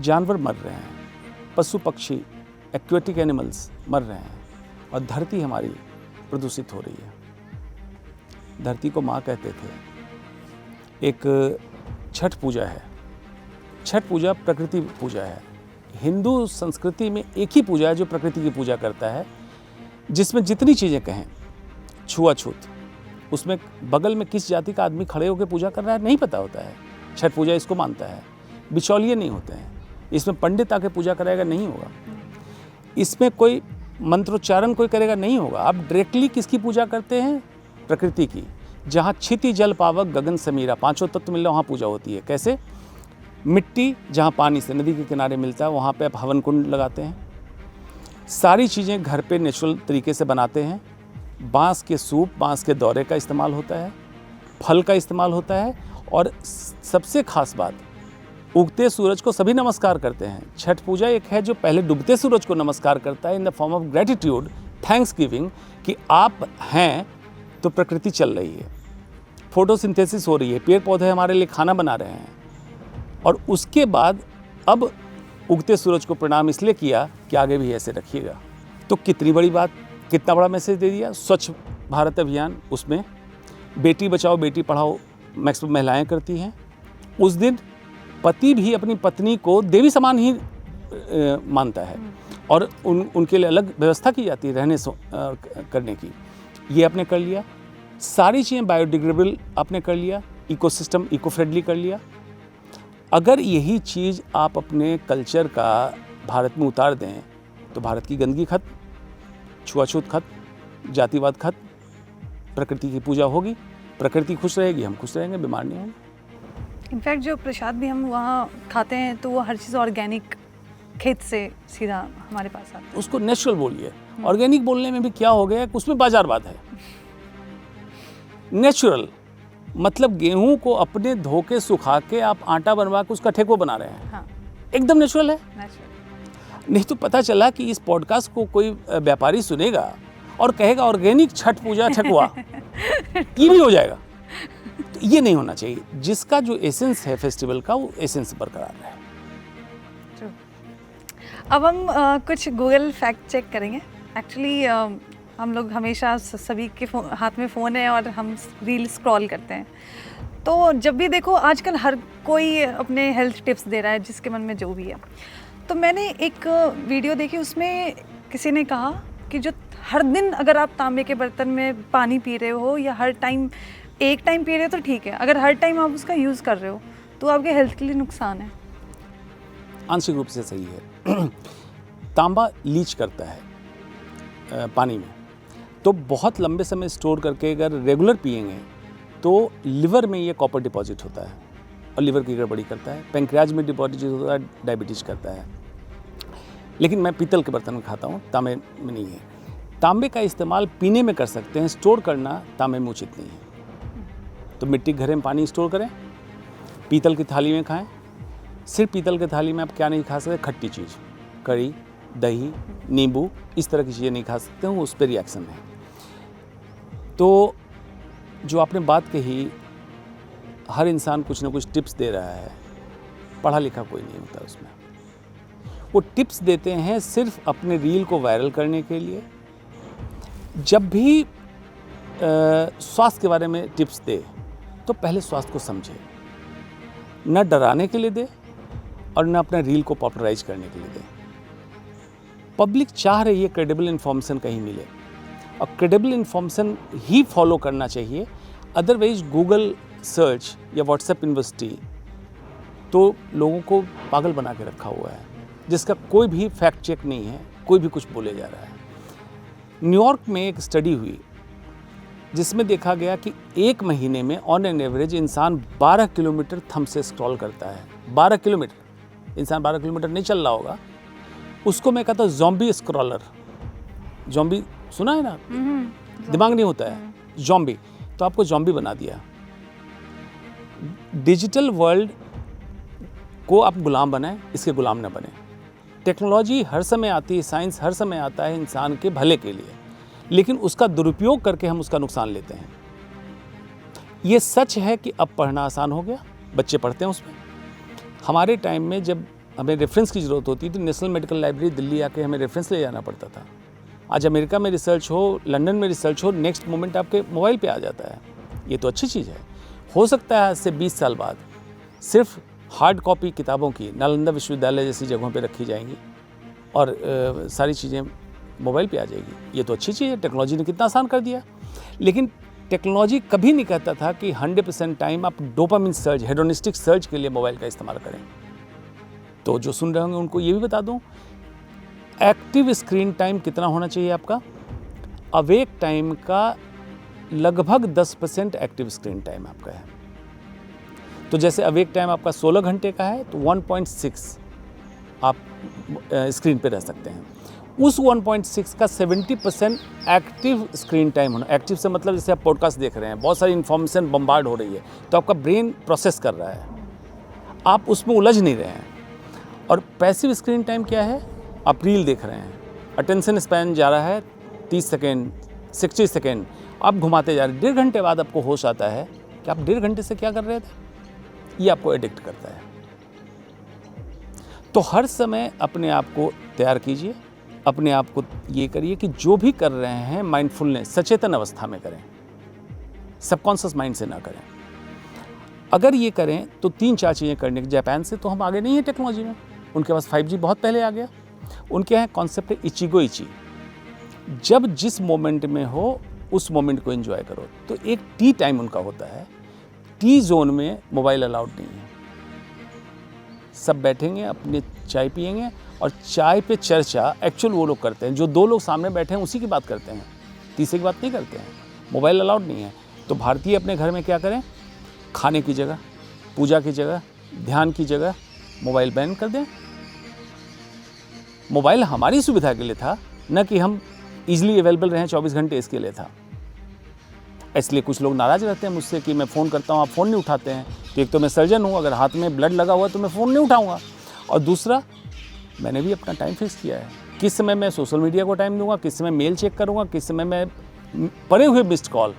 जानवर मर रहे हैं, पशु पक्षी, एक्वेटिक एनिमल्स मर रहे हैं, और धरती हमारी प्रदूषित हो रही है। धरती को माँ कहते थे। एक छठ पूजा है, छठ पूजा प्रकृति पूजा है। हिंदू संस्कृति में एक ही पूजा है जो प्रकृति की पूजा करता है। जिसमें जितनी चीज़ें कहें, छुआछूत, उसमें बगल में किस जाति का आदमी खड़े होकर पूजा कर रहा है नहीं पता होता है। छठ पूजा इसको मानता है। बिचौलिए नहीं होते हैं इसमें, पंडित आके पूजा कराएगा नहीं होगा, इसमें कोई मंत्रोच्चारण कोई करेगा नहीं होगा। आप डायरेक्टली किसकी पूजा करते हैं? प्रकृति की। जहाँ क्षिति जल पावक गगन समीरा, पांचों तत्व मिल रहे वहाँ पूजा होती है। कैसे? मिट्टी जहाँ पानी से नदी के किनारे मिलता है वहाँ पे आप हवन कुंड लगाते हैं। सारी चीज़ें घर पे नेचुरल तरीके से बनाते हैं। बांस के सूप, बांस के दौरे का इस्तेमाल होता है, फल का इस्तेमाल होता है, और सबसे खास बात, उगते सूरज को सभी नमस्कार करते हैं। छठ पूजा एक है जो पहले डूबते सूरज को नमस्कार करता है in the form of gratitude, thanks giving, कि आप हैं तो प्रकृति चल रही है, फोटोसिंथेसिस हो रही है, पेड़ पौधे हमारे लिए खाना बना रहे हैं। और उसके बाद अब उगते सूरज को प्रणाम इसलिए किया कि आगे भी ऐसे रखिएगा। तो कितनी बड़ी बात, कितना बड़ा मैसेज दे दिया। स्वच्छ भारत अभियान, उसमें बेटी बचाओ बेटी पढ़ाओ मैक्सिमम महिलाएं करती हैं। उस दिन पति भी अपनी पत्नी को देवी समान ही मानता है, और उनके लिए अलग व्यवस्था की जाती है रहने करने की। ये आपने कर लिया। सारी चीज़ें बायोडिग्रेडेबल आपने कर लिया, इकोसिस्टम इको फ्रेंडली कर लिया। अगर यही चीज़ आप अपने कल्चर का भारत में उतार दें तो भारत की गंदगी खत्म, छुआछूत खत्म, जातिवाद खत्म, प्रकृति की पूजा होगी, प्रकृति खुश रहेगी, हम खुश रहेंगे, बीमार नहीं होंगे। इनफैक्ट जो प्रसाद भी हम वहाँ खाते हैं तो वो हर चीज़ ऑर्गेनिक खेत से सीधा हमारे पास आता है। उसको नेचुरल बोलिए। ऑर्गेनिक बोलने में भी क्या हो गया कि उसमें बाजारवाद है। नेचुरल मतलब गेहूं को अपने धो के सुखा के आप आटा बनवा के उसका ठेको बना रहे हैं। हाँ, एकदम नेचुरल है। नेचुरल। नहीं तो पता चला कि इस पॉडकास्ट को कोई व्यापारी सुनेगा और कहेगा ऑर्गेनिक छठ पूजा ठेकुआ, ये भी हो जाएगा। तो ये नहीं होना चाहिए। जिसका जो एसेंस है फेस्टिवल का, वो एसेंस बरकरार रहे। अब हम कुछ गूगल फैक्ट चेक करेंगे। एक्चुअली हम लोग हमेशा सभी के हाथ में फ़ोन है और हम रील स्क्रॉल करते हैं, तो जब भी देखो आजकल हर कोई अपने हेल्थ टिप्स दे रहा है जिसके मन में जो भी है। तो मैंने एक वीडियो देखी, उसमें किसी ने कहा कि जो हर दिन अगर आप तांबे के बर्तन में पानी पी रहे हो या हर टाइम एक टाइम पी रहे हो तो ठीक है, अगर हर टाइम आप उसका यूज़ कर रहे हो तो आपके हेल्थ के लिए नुकसान है। आंशिक रूप से सही है। तांबा लीच करता है पानी में, तो बहुत लंबे समय स्टोर करके अगर रेगुलर पिएंगे तो लिवर में ये कॉपर डिपॉजिट होता है और लिवर की गड़बड़ी करता है। पैंक्रियाज में डिपॉजिट होता है, डायबिटीज करता है। लेकिन मैं पीतल के बर्तन में खाता हूँ, तांबे में नहीं है। तांबे का इस्तेमाल पीने में कर सकते हैं, स्टोर करना तांबे में उचित नहीं है। तो मिट्टी के घड़े में पानी स्टोर करें, पीतल की थाली में खाएं। सिर्फ पीतल की थाली में आप क्या नहीं खा सकते? खट्टी चीज़, कड़ी, दही, नींबू, इस तरह की चीज़ें नहीं खा सकते हैं, उस पर रिएक्शन है। तो जो आपने बात कही, हर इंसान कुछ ना कुछ टिप्स दे रहा है, पढ़ा लिखा कोई नहीं होता उसमें। वो टिप्स देते हैं सिर्फ अपने रील को वायरल करने के लिए। जब भी स्वास्थ्य के बारे में टिप्स दे तो पहले स्वास्थ्य को समझे, न डराने के लिए दे और न अपना रील को पॉपुलराइज करने के लिए दे। पब्लिक चाह रही है क्रेडिबल इन्फॉर्मेशन कहीं मिले, और क्रेडिबल इन्फॉर्मेशन ही फॉलो करना चाहिए। अदरवाइज गूगल सर्च या व्हाट्सएप यूनिवर्सिटी तो लोगों को पागल बना के रखा हुआ है, जिसका कोई भी फैक्ट चेक नहीं है, कोई भी कुछ बोले जा रहा है। न्यूयॉर्क में एक स्टडी हुई जिसमें देखा गया कि एक महीने में ऑन एन एवरेज इंसान 12 किलोमीटर थंब से स्क्रॉल करता है। 12 किलोमीटर, इंसान 12 किलोमीटर नहीं चल रहा होगा। उसको मैं कहता हूँ ज़ॉम्बी स्क्रॉलर। ज़ॉम्बी सुना है ना? दिमाग नहीं होता है, ज़ॉम्बी। तो आपको ज़ॉम्बी बना दिया। डिजिटल वर्ल्ड को आप गुलाम बनाएं, इसके गुलाम ना बने। टेक्नोलॉजी हर समय आती है, साइंस हर समय आता है इंसान के भले के लिए, लेकिन उसका दुरुपयोग करके हम उसका नुकसान लेते हैं। ये सच है कि अब पढ़ना आसान हो गया, बच्चे पढ़ते हैं उसमें। हमारे टाइम में जब हमें रेफरेंस की ज़रूरत होती तो नेशनल मेडिकल लाइब्रेरी दिल्ली आके हमें रेफरेंस ले जाना पड़ता था। आज अमेरिका में रिसर्च हो, लंदन में रिसर्च हो, नेक्स्ट मोमेंट आपके मोबाइल पे आ जाता है। ये तो अच्छी चीज़ है। हो सकता है आज से 20 साल बाद सिर्फ हार्ड कॉपी किताबों की नालंदा विश्वविद्यालय जैसी जगहों पे रखी जाएंगी और सारी चीज़ें मोबाइल पे आ जाएगी। ये तो अच्छी चीज़ है, टेक्नोलॉजी ने कितना आसान कर दिया। लेकिन टेक्नोलॉजी कभी नहीं कहता था कि 100% टाइम आप डोपामिन सर्ज, हेडोनिस्टिक सर्ज के लिए मोबाइल का इस्तेमाल करें। तो जो सुन रहे होंगे उनको ये भी बता दूं, एक्टिव स्क्रीन टाइम कितना होना चाहिए आपका? अवेक टाइम का लगभग 10% एक्टिव स्क्रीन टाइम आपका है। तो जैसे अवेक टाइम आपका 16 घंटे का है तो 1.6 आप स्क्रीन पे रह सकते हैं। उस 1.6 का 70% एक्टिव स्क्रीन टाइम होना। एक्टिव से मतलब जैसे आप पॉडकास्ट देख रहे हैं, बहुत सारी इन्फॉर्मेशन बम्बार्ड हो रही है, तो आपका ब्रेन प्रोसेस कर रहा है, आप उसमें उलझ नहीं रहे हैं। और पैसिव स्क्रीन टाइम क्या है? आप रील देख रहे हैं, अटेंशन स्पैन जा रहा है 30 सेकेंड, 60 सेकेंड, आप घुमाते जा रहे हैं, 1.5 घंटे बाद आपको होश आता है कि आप 1.5 घंटे से क्या कर रहे थे। ये आपको एडिक्ट करता है। तो हर समय अपने आप को तैयार कीजिए, अपने आप को ये करिए कि जो भी कर रहे हैं माइंडफुलनेस, सचेतन अवस्था में करें, सबकॉन्शियस माइंड से ना करें। अगर ये करें तो 3-4 चीज़ें करने की। जापान से तो हम आगे नहीं है टेक्नोलॉजी में, उनके पास 5G बहुत पहले आ गया। उनके यहाँ कॉन्सेप्ट है इचिगो इची, जब जिस मोमेंट में हो उस मोमेंट को एंजॉय करो। तो एक टी टाइम उनका होता है, टी जोन में मोबाइल अलाउड नहीं है। सब बैठेंगे, अपने चाय पिएंगे और चाय पे चर्चा एक्चुअल वो लोग करते हैं, जो 2 लोग सामने बैठे हैं उसी की बात करते हैं, तीसरे की बात नहीं करते हैं। मोबाइल अलाउड नहीं है। तो भारतीय अपने घर में क्या करें? खाने की जगह, पूजा की जगह, ध्यान की जगह मोबाइल बैन कर दें। मोबाइल हमारी सुविधा के लिए था, न कि हम इजीली अवेलेबल रहें 24 घंटे, इसके लिए था। इसलिए कुछ लोग नाराज़ रहते हैं मुझसे कि मैं फ़ोन करता हूँ, आप फ़ोन नहीं उठाते हैं। तो एक तो मैं सर्जन हूँ, अगर हाथ में ब्लड लगा हुआ तो मैं फ़ोन नहीं उठाऊँगा। और दूसरा, मैंने भी अपना टाइम फिक्स किया है, किस समय मैं सोशल मीडिया को टाइम दूंगा, किस समय मेल चेक करूँगा, किस समय मैं पड़े हुए मिस्ड कॉल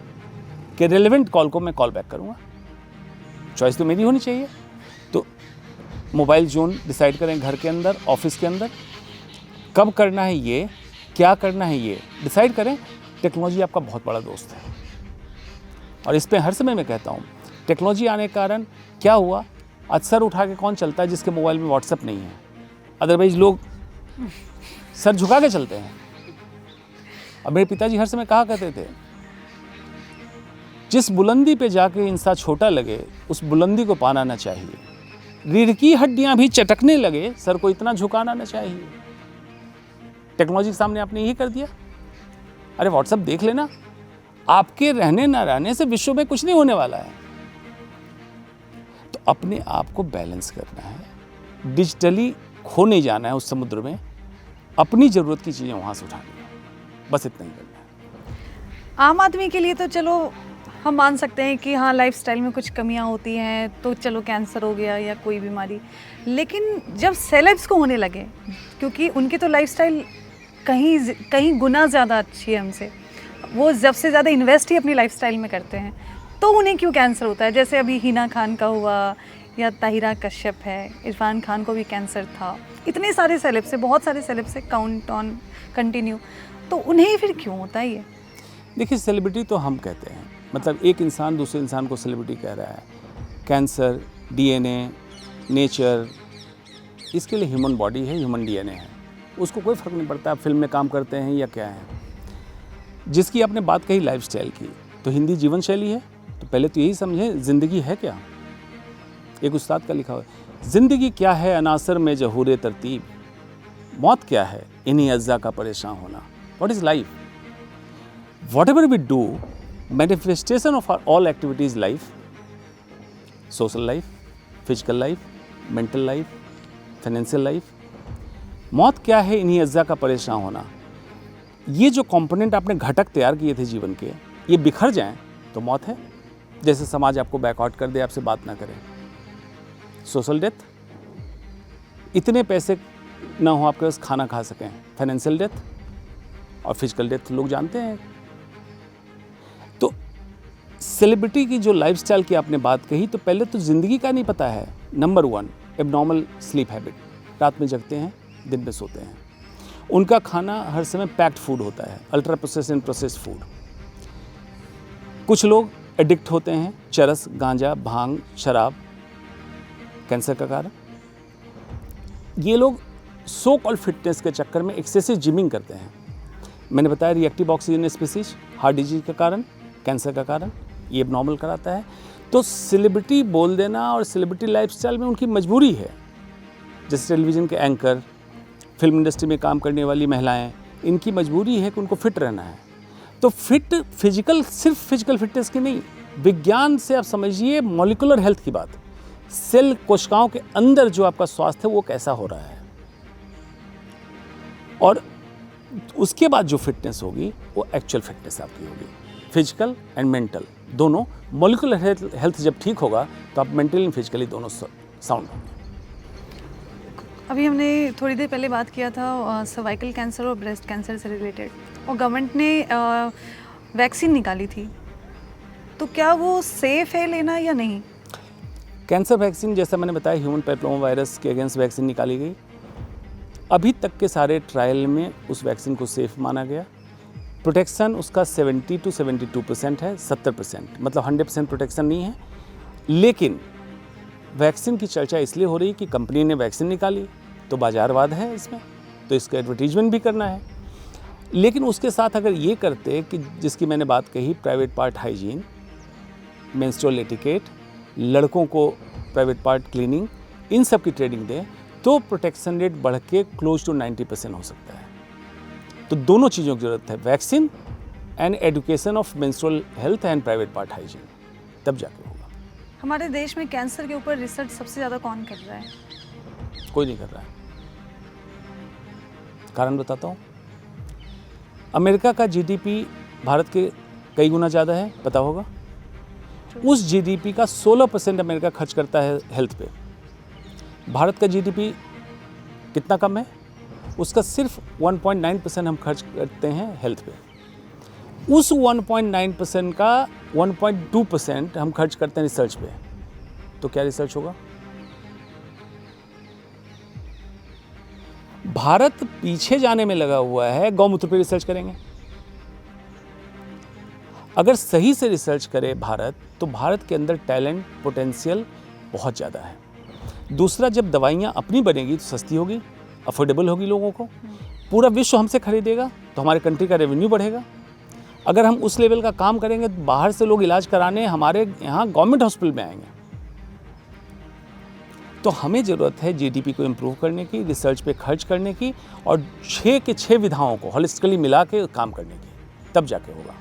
के रेलेवेंट कॉल को मैं कॉल बैक करूँगा। चॉइस तो मेरी होनी चाहिए। तो मोबाइल जोन डिसाइड करें, घर के अंदर, ऑफिस के अंदर, कब करना है ये, क्या करना है ये डिसाइड करें। टेक्नोलॉजी आपका बहुत बड़ा दोस्त है और इस पर हर समय मैं कहता हूँ, टेक्नोलॉजी आने के कारण क्या हुआ, आज सर उठा के कौन चलता है जिसके मोबाइल में व्हाट्सएप नहीं है? अदरवाइज लोग सर झुका के चलते हैं। अब मेरे पिताजी हर समय कहा करते थे, जिस बुलंदी पे जाके इंसान छोटा लगे उस बुलंदी को पाना ना चाहिए, रीढ़ की हड्डियां भी चटकने लगे सर को इतना झुकाना ना चाहिए। टेक्नोलॉजी के सामने आपने यही कर दिया। अरे व्हाट्सएप देख लेना, आपके रहने ना रहने से विश्व में कुछ नहीं होने वाला है। तो अपने आप को बैलेंस करना है, डिजिटली खो नहीं जाना है उस समुद्र में, अपनी ज़रूरत की चीज़ें वहाँ से उठानी है, बस इतना ही करना है। आम आदमी के लिए तो चलो हम मान सकते हैं कि हाँ लाइफस्टाइल में कुछ कमियां होती हैं, तो चलो कैंसर हो गया या कोई बीमारी, लेकिन जब सेलेब्स को होने लगे, क्योंकि उनकी तो लाइफस्टाइल कहीं गुना ज़्यादा अच्छी है हमसे, वो जब से ज़्यादा इन्वेस्ट ही अपनी लाइफस्टाइल में करते हैं, तो उन्हें क्यों कैंसर होता है? जैसे अभी हिना खान का हुआ या ताहिरा कश्यप है, इरफान खान को भी कैंसर था, इतने सारे सेलेब्स से, बहुत सारे सेलेब्स से, काउंट ऑन कंटिन्यू, तो उन्हें फिर क्यों होता है ये? देखिए, सेलिब्रिटी तो हम कहते हैं, मतलब एक इंसान दूसरे इंसान को सेलिब्रिटी कह रहा है। कैंसर, डीएनए, नेचर, इसके लिए ह्यूमन बॉडी है, ह्यूमन डीएनए है, उसको कोई फ़र्क नहीं पड़ता आप फिल्म में काम करते हैं या क्या है। जिसकी आपने बात कही लाइफस्टाइल की, तो हिंदी जीवन शैली है, तो पहले तो यही समझें ज़िंदगी है क्या। एक उस्ताद का लिखा हुआ है, ज़िंदगी क्या है अनासर में जहूर तरतीब, मौत क्या है इन्हीं अज्जा का परेशान होना। What is life? Whatever we do, manifestation of our all activities life, social life, physical life, mental life, financial life. मौत क्या है इन्हीं अज्जा का परेशान होना। ये जो कंपोनेंट आपने घटक तैयार किए थे जीवन के, ये बिखर जाएं तो मौत है। जैसे समाज आपको बैकआउट कर दे, आपसे बात ना करे, सोशल डेथ, इतने पैसे ना हो आपके पास खाना खा सकें, फाइनेंशियल डेथ, और फिजिकल डेथ लोग जानते हैं। तो सेलिब्रिटी की जो लाइफस्टाइल की आपने बात कही, तो पहले तो ज़िंदगी का नहीं पता है। नंबर 1, एबनॉर्मल स्लीप हैबिट, रात में जगते हैं, दिन में सोते हैं। उनका खाना हर समय पैक्ड फूड होता है, ultra processed and processed food. कुछ लोग एडिक्ट होते हैं, चरस, गांजा, भांग, शराब, कैंसर का कारण। ये लोग सो कॉल्ड फिटनेस के चक्कर में एक्सेसिव जिमिंग करते हैं, मैंने बताया reactive oxygen species heart disease का कारण, कैंसर का कारण, ये एबनॉर्मल कराता है। तो सेलिब्रिटी बोल देना और सेलिब्रिटी लाइफस्टाइल में उनकी मजबूरी है। जैसे टेलीविज़न के एंकर, फिल्म इंडस्ट्री में काम करने वाली महिलाएं, इनकी मजबूरी है कि उनको फिट रहना है। तो फिट फिजिकल, सिर्फ फिजिकल फिटनेस की नहीं, विज्ञान से आप समझिए मॉलिक्यूलर हेल्थ की बात। सेल कोशिकाओं के अंदर जो आपका स्वास्थ्य है वो कैसा हो रहा है, और उसके बाद जो फिटनेस होगी वो एक्चुअल फिटनेस आपकी होगी। फिजिकल एंड मेंटल दोनों, मॉलिक्यूलर हेल्थ जब ठीक होगा तो आप मेंटली एंड फिजिकली दोनों साउंड होंगे। अभी हमने थोड़ी देर पहले बात किया था सर्वाइकल कैंसर और ब्रेस्ट कैंसर से रिलेटेड, और गवर्नमेंट ने वैक्सीन निकाली थी, तो क्या वो सेफ है लेना या नहीं? कैंसर वैक्सीन, जैसा मैंने बताया, ह्यूमन पैपिलोमा वायरस के अगेंस्ट वैक्सीन निकाली गई। अभी तक के सारे ट्रायल में उस वैक्सीन को सेफ माना गया। प्रोटेक्शन उसका 70 to 72% है, 70%, मतलब 100% प्रोटेक्शन नहीं है। लेकिन वैक्सीन की चर्चा इसलिए हो रही कि कंपनी ने वैक्सीन निकाली तो बाजारवाद है इसमें, तो इसका एडवर्टीजमेंट भी करना है। लेकिन उसके साथ अगर ये करते कि जिसकी मैंने बात कही, private part hygiene, menstrual etiquette, लड़कों को प्राइवेट पार्ट क्लीनिंग, इन सब की ट्रेनिंग दें, तो प्रोटेक्शन रेट बढ़ के क्लोज टू 90% हो सकता है। तो दोनों चीज़ों की ज़रूरत है, vaccine and education of menstrual health and private part hygiene, तब जाके होगा। हमारे देश में कैंसर के ऊपर रिसर्च सबसे ज़्यादा कौन कर रहा है? कोई नहीं कर रहा है। कारण बताता हूँ। अमेरिका का जीडीपी भारत के कई गुना ज़्यादा है, पता होगा। उस जीडीपी का 16% अमेरिका खर्च करता है हेल्थ पे। भारत का जीडीपी कितना कम है? उसका सिर्फ 1.9% हम खर्च करते हैं हेल्थ पे। उस 1.9% का 1.2% हम खर्च करते हैं रिसर्च पे। तो क्या रिसर्च होगा? भारत पीछे जाने में लगा हुआ है, गौमूत्र पे रिसर्च करेंगे। अगर सही से रिसर्च करे भारत, तो भारत के अंदर टैलेंट, पोटेंशियल बहुत ज़्यादा है। दूसरा, जब दवाइयाँ अपनी बनेगी तो सस्ती होगी, अफोर्डेबल होगी लोगों को, पूरा विश्व हमसे खरीदेगा तो हमारे कंट्री का रेवेन्यू बढ़ेगा। अगर हम उस लेवल का काम करेंगे तो बाहर से लोग इलाज कराने हमारे यहाँ गवर्नमेंट हॉस्पिटल में आएंगे। तो हमें ज़रूरत है जीडीपी को इम्प्रूव करने की, रिसर्च पे खर्च करने की, और 6 के 6 विधाओं को होलिस्टिकली मिला के काम करने की, तब जाके होगा।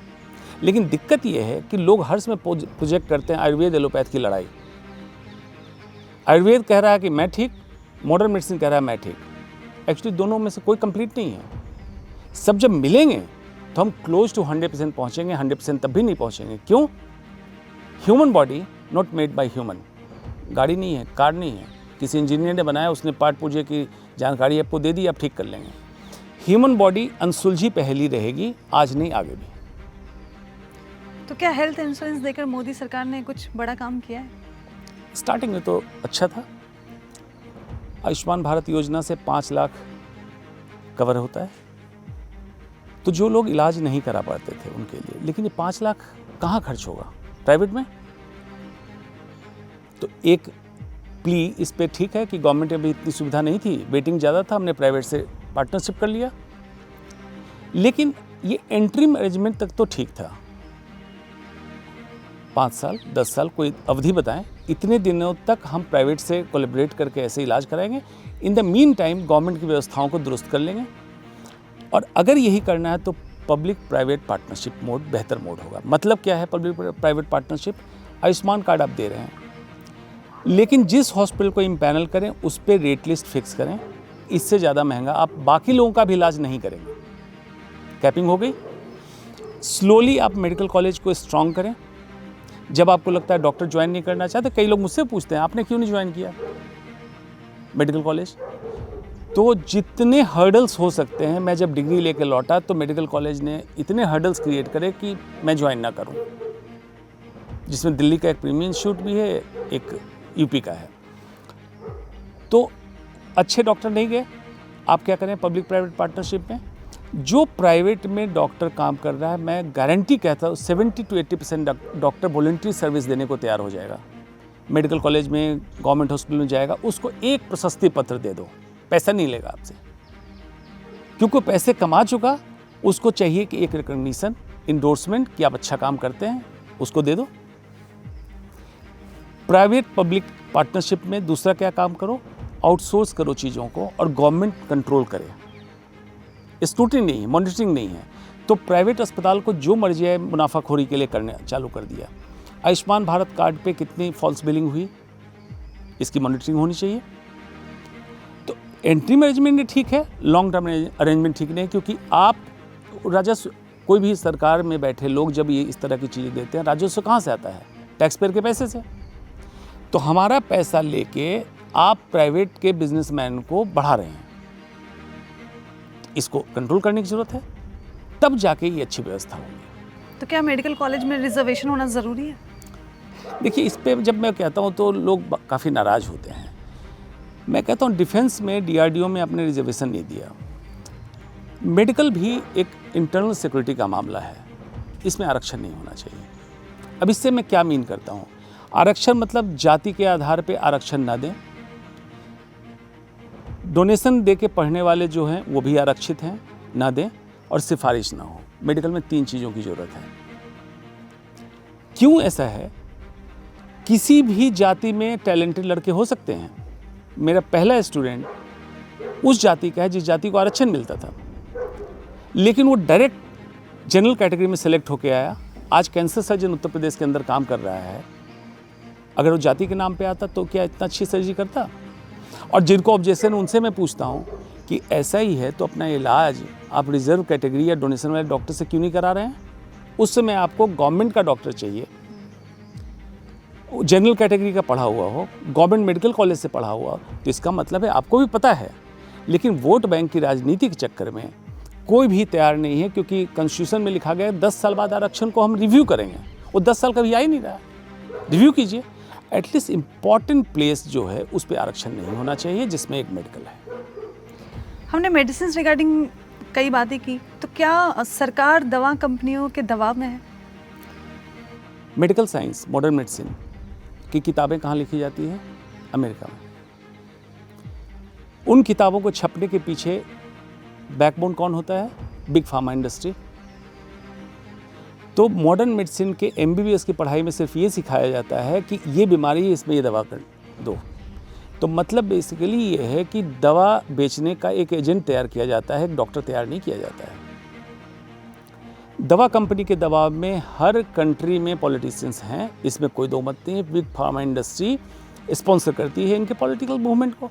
लेकिन दिक्कत ये है कि लोग हर्ष में प्रोजेक्ट करते हैं आयुर्वेद एलोपैथ की लड़ाई। आयुर्वेद कह रहा है कि मैं ठीक, मॉडर्न मेडिसिन कह रहा है मैं ठीक। एक्चुअली दोनों में से कोई कंप्लीट नहीं है। सब जब मिलेंगे तो हम क्लोज टू 100% पहुँचेंगे। 100% तब भी नहीं पहुँचेंगे। क्यों? Human body not made by human. गाड़ी नहीं है, कार नहीं है, किसी इंजीनियर ने बनाया, उसने पार्ट पुर्जे की जानकारी आपको दे दी, आप ठीक कर लेंगे। ह्यूमन बॉडी अनसुलझी पहेली रहेगी, आज नहीं आगे भी। तो क्या हेल्थ इंश्योरेंस देकर मोदी सरकार ने कुछ बड़ा काम किया है? स्टार्टिंग में तो अच्छा था। आयुष्मान भारत योजना से 5 लाख कवर होता है, तो जो लोग इलाज नहीं करा पाते थे उनके लिए। लेकिन ये 5 लाख कहाँ खर्च होगा? प्राइवेट में। तो एक प्ली इस पे ठीक है कि गवर्नमेंट में भी इतनी सुविधा नहीं थी, वेटिंग ज़्यादा था, हमने प्राइवेट से पार्टनरशिप कर लिया। लेकिन ये एंट्री अरेंजमेंट तक तो ठीक था। 5 साल 10 साल कोई अवधि बताएं, इतने दिनों तक हम प्राइवेट से कोलैबोरेट करके ऐसे इलाज कराएंगे। In the mean time government की व्यवस्थाओं को दुरुस्त कर लेंगे। और अगर यही करना है तो पब्लिक प्राइवेट पार्टनरशिप मोड बेहतर मोड होगा। मतलब क्या है public private partnership? Ayushman card आप दे रहे हैं, लेकिन जिस हॉस्पिटल को इम्पैनल करें उस पर रेट लिस्ट फिक्स करें। इससे ज़्यादा महंगा आप बाकी लोगों का भी इलाज नहीं करेंगे। कैपिंग हो गई। स्लोली आप मेडिकल कॉलेज को स्ट्रॉन्ग करें। जब आपको लगता है डॉक्टर ज्वाइन नहीं करना चाहते, कई लोग मुझसे पूछते हैं आपने क्यों नहीं ज्वाइन किया मेडिकल कॉलेज? तो जितने हर्डल्स हो सकते हैं, मैं जब डिग्री लेकर लौटा तो मेडिकल कॉलेज ने इतने हर्डल्स क्रिएट करे कि मैं ज्वाइन ना करूं, जिसमें दिल्ली का एक प्रीमियम इंस्टीट्यूट भी है, एक यूपी का है। तो अच्छे डॉक्टर नहीं गए। आप क्या करें पब्लिक प्राइवेट पार्टनरशिप में? जो प्राइवेट में डॉक्टर काम कर रहा है, मैं गारंटी कहता हूँ 70 to 80% डॉक्टर वॉलंटरी सर्विस देने को तैयार हो जाएगा। मेडिकल कॉलेज में, गवर्नमेंट हॉस्पिटल में जाएगा, उसको एक प्रशस्ति पत्र दे दो, पैसा नहीं लेगा आपसे, क्योंकि पैसे कमा चुका उसको चाहिए कि एक रिकॉग्निशन, इंडोर्समेंट कि आप अच्छा काम करते हैं, उसको दे दो। प्राइवेट पब्लिक पार्टनरशिप में दूसरा क्या काम करो, आउटसोर्स करो चीज़ों को और गवर्नमेंट कंट्रोल करे। स्क्रूटनी नहीं है, मॉनिटरिंग नहीं है, तो प्राइवेट अस्पताल को जो मर्जी है मुनाफाखोरी के लिए करने चालू कर दिया। आयुष्मान भारत कार्ड पे कितनी फॉल्स बिलिंग हुई, इसकी मॉनिटरिंग होनी चाहिए। तो एंट्री मैनेजमेंट ठीक है, लॉन्ग टर्म अरेंजमेंट ठीक नहीं, क्योंकि आप राजस्व, कोई भी सरकार में बैठे लोग जब ये इस तरह की चीज़ें देते हैं, राजस्व कहाँ से आता है? टैक्स पेयर के पैसे से। तो हमारा पैसा लेके आप प्राइवेट के बिजनेसमैन को बढ़ा रहे हैं, इसको कंट्रोल करने की जरूरत है, तब जाके ये अच्छी व्यवस्था होगी। तो क्या मेडिकल कॉलेज में रिजर्वेशन होना ज़रूरी है? देखिए, इस पे जब मैं कहता हूँ तो लोग काफ़ी नाराज़ होते हैं। मैं कहता हूँ डिफेंस में, DRDO में आपने रिजर्वेशन नहीं दिया। मेडिकल भी एक इंटरनल सिक्योरिटी का मामला है, इसमें आरक्षण नहीं होना चाहिए। अब इससे मैं क्या मीन करता हूँ, आरक्षण मतलब जाति के आधार पे आरक्षण ना दें, डोनेशन दे के पढ़ने वाले जो हैं वो भी आरक्षित हैं, ना दें, और सिफारिश ना हो। मेडिकल में 3 चीज़ों की ज़रूरत है। क्यों ऐसा है? किसी भी जाति में टैलेंटेड लड़के हो सकते हैं। मेरा पहला स्टूडेंट उस जाति का है जिस जाति को आरक्षण मिलता था, लेकिन वो डायरेक्ट जनरल कैटेगरी में सेलेक्ट होकर आया। आज कैंसर सर्जन उत्तर प्रदेश के अंदर काम कर रहा है। अगर वो जाति के नाम पे आता तो क्या इतना अच्छी सर्जरी करता? और जिनको ऑब्जेक्शन, उनसे मैं पूछता हूँ कि ऐसा ही है तो अपना इलाज आप रिजर्व कैटेगरी या डोनेशन वाले डॉक्टर से क्यों नहीं करा रहे हैं? उस समय आपको गवर्नमेंट का डॉक्टर चाहिए, जनरल कैटेगरी का पढ़ा हुआ हो, गवर्नमेंट मेडिकल कॉलेज से पढ़ा हुआ हो। तो इसका मतलब है आपको भी पता है, लेकिन वोट बैंक की राजनीति के चक्कर में कोई भी तैयार नहीं है, क्योंकि कॉन्स्टिट्यूशन में लिखा गया है 10 साल बाद आरक्षण को हम रिव्यू करेंगे। वो 10 साल कभी आ ही नहीं रहा। रिव्यू कीजिए। एटलीस्ट इम्पॉर्टेंट प्लेस जो है उस पर आरक्षण नहीं होना चाहिए, जिसमें एक मेडिकल है। हमने मेडिसिन रिगार्डिंग कई बातें की, तो क्या सरकार दवा कंपनियों के दबाव में है? मेडिकल साइंस, मॉडर्न मेडिसिन की किताबें कहाँ लिखी जाती हैं? अमेरिका में। उन किताबों को छपने के पीछे बैकबोन कौन होता है? Big pharma industry. तो मॉडर्न मेडिसिन के MBBS की पढ़ाई में सिर्फ ये सिखाया जाता है कि ये बीमारी है, इसमें ये दवा कर दो। तो मतलब बेसिकली ये है कि दवा बेचने का एक एजेंट तैयार किया जाता है, एक डॉक्टर तैयार नहीं किया जाता है। दवा कंपनी के दबाव में हर कंट्री में पॉलिटिशियंस हैं, इसमें कोई दो मत नहीं है। बिग फार्मा इंडस्ट्री स्पॉन्सर करती है इनके पॉलिटिकल मूवमेंट को।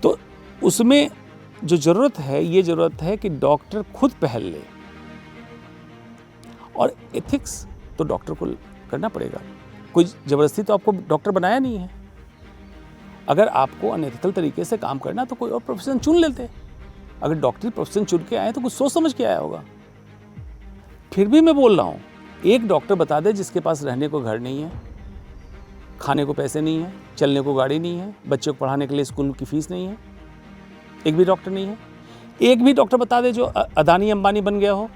तो उसमें जो ज़रूरत है, ये ज़रूरत है कि डॉक्टर खुद पहल ले, और एथिक्स तो डॉक्टर को करना पड़ेगा। कोई ज़बरदस्ती तो आपको डॉक्टर बनाया नहीं है। अगर आपको अनएथिकल तरीके से काम करना तो कोई और प्रोफेशन चुन लेते। अगर डॉक्टरी प्रोफेशन चुन के आए तो कुछ सोच समझ के आया होगा। फिर भी मैं बोल रहा हूँ, एक डॉक्टर बता दे जिसके पास रहने को घर नहीं है, खाने को पैसे नहीं है, चलने को गाड़ी नहीं है, बच्चे को पढ़ाने के लिए स्कूल की फीस नहीं है। एक भी डॉक्टर नहीं है। एक भी डॉक्टर बता दे जो अदानी अंबानी बन गया हो।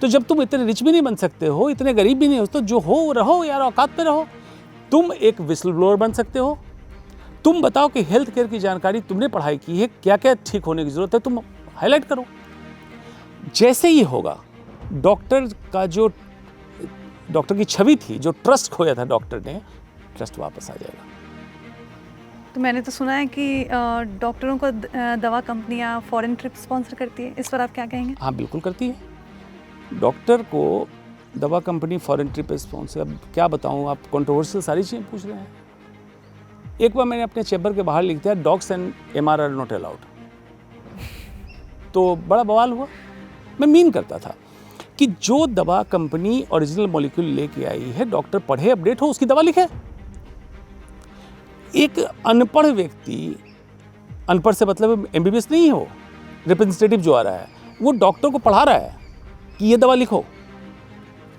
तो जब तुम इतने रिच भी नहीं बन सकते हो, इतने गरीब भी नहीं हो, तो जो हो रहो यार, औकात पे रहो। तुम एक विस्ल ब्लोअर बन सकते हो। तुम बताओ कि हेल्थ केयर की जानकारी तुमने पढ़ाई की है, क्या क्या ठीक होने की जरूरत है, तुम हाईलाइट करो। जैसे ही होगा, डॉक्टर का जो डॉक्टर की छवि थी, जो ट्रस्ट खोया था डॉक्टर ने, ट्रस्ट वापस आ जाएगा। तो मैंने तो सुना है कि डॉक्टरों को दवा कंपनियां फॉरेन ट्रिप स्पॉन्सर करती है, इस पर आप क्या कहेंगे? हाँ, बिल्कुल करती है। डॉक्टर को दवा कंपनी फॉरेन ट्रिप स्पॉन्सर, अब क्या बताऊँ, आप कंट्रोवर्शियल सारी चीज़ें पूछ रहे हैं। एक बार मैंने अपने चैम्बर के बाहर लिख दिया, dogs and MR are not allowed. तो बड़ा बवाल हुआ। मैं मीन करता था कि जो दवा कंपनी ओरिजिनल मॉलिक्यूल लेके आई है, डॉक्टर पढ़े, अपडेट हो, उसकी दवा लिखे। एक अनपढ़ व्यक्ति, अनपढ़ से मतलब MBBS नहीं हो, रिप्रेजेंटेटिव जो आ रहा है, वो डॉक्टर को पढ़ा रहा है कि ये दवा लिखो।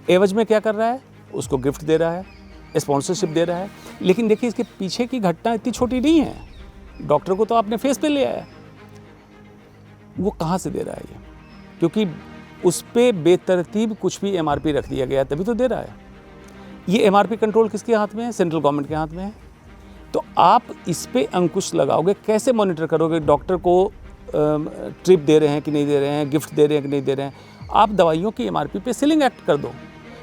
एवज में क्या कर रहा है? उसको गिफ्ट दे रहा है, स्पॉन्सरशिप दे रहा है। लेकिन देखिए, इसके पीछे की घटना इतनी छोटी नहीं है। डॉक्टर को तो आपने फेस पे ले आया, वो कहाँ से दे रहा है ये? क्योंकि उस पर बेतरतीब कुछ भी MRP रख दिया गया, तभी तो दे रहा है। ये MRP कंट्रोल किसके हाथ में है? सेंट्रल गवर्नमेंट के हाथ में है। तो आप इस पे अंकुश लगाओगे, कैसे मॉनिटर करोगे? डॉक्टर को ट्रिप दे रहे हैं कि नहीं दे रहे हैं, गिफ्ट दे रहे हैं कि नहीं दे रहे हैं। आप दवाइयों की MRP पे सेलिंग एक्ट कर दो।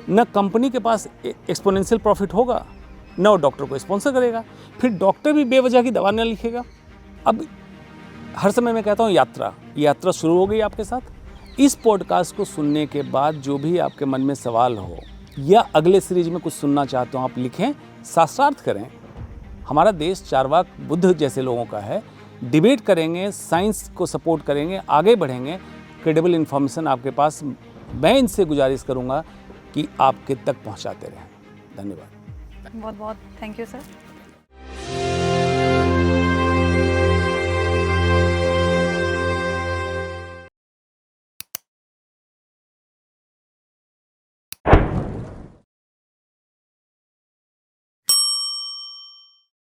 न कंपनी के पास एक्सपोनेंशियल प्रॉफिट होगा, न वो डॉक्टर को स्पॉन्सर करेगा, फिर डॉक्टर भी बेवजह की दवा न लिखेगा। अब हर समय मैं कहता हूँ यात्रा शुरू हो गई आपके साथ। इस पॉडकास्ट को सुनने के बाद जो भी आपके मन में सवाल हो या अगले सीरीज में कुछ सुनना चाहते हो, आप लिखें, शास्त्रार्थ करें। हमारा देश चार्वाक बुद्ध जैसे लोगों का है। डिबेट करेंगे, साइंस को सपोर्ट करेंगे, आगे बढ़ेंगे। क्रेडिबल इन्फॉर्मेशन आपके पास, मैं इनसे गुजारिश करूंगा कि आपके तक पहुंचाते रहें। धन्यवाद। बहुत बहुत थैंक यू सर।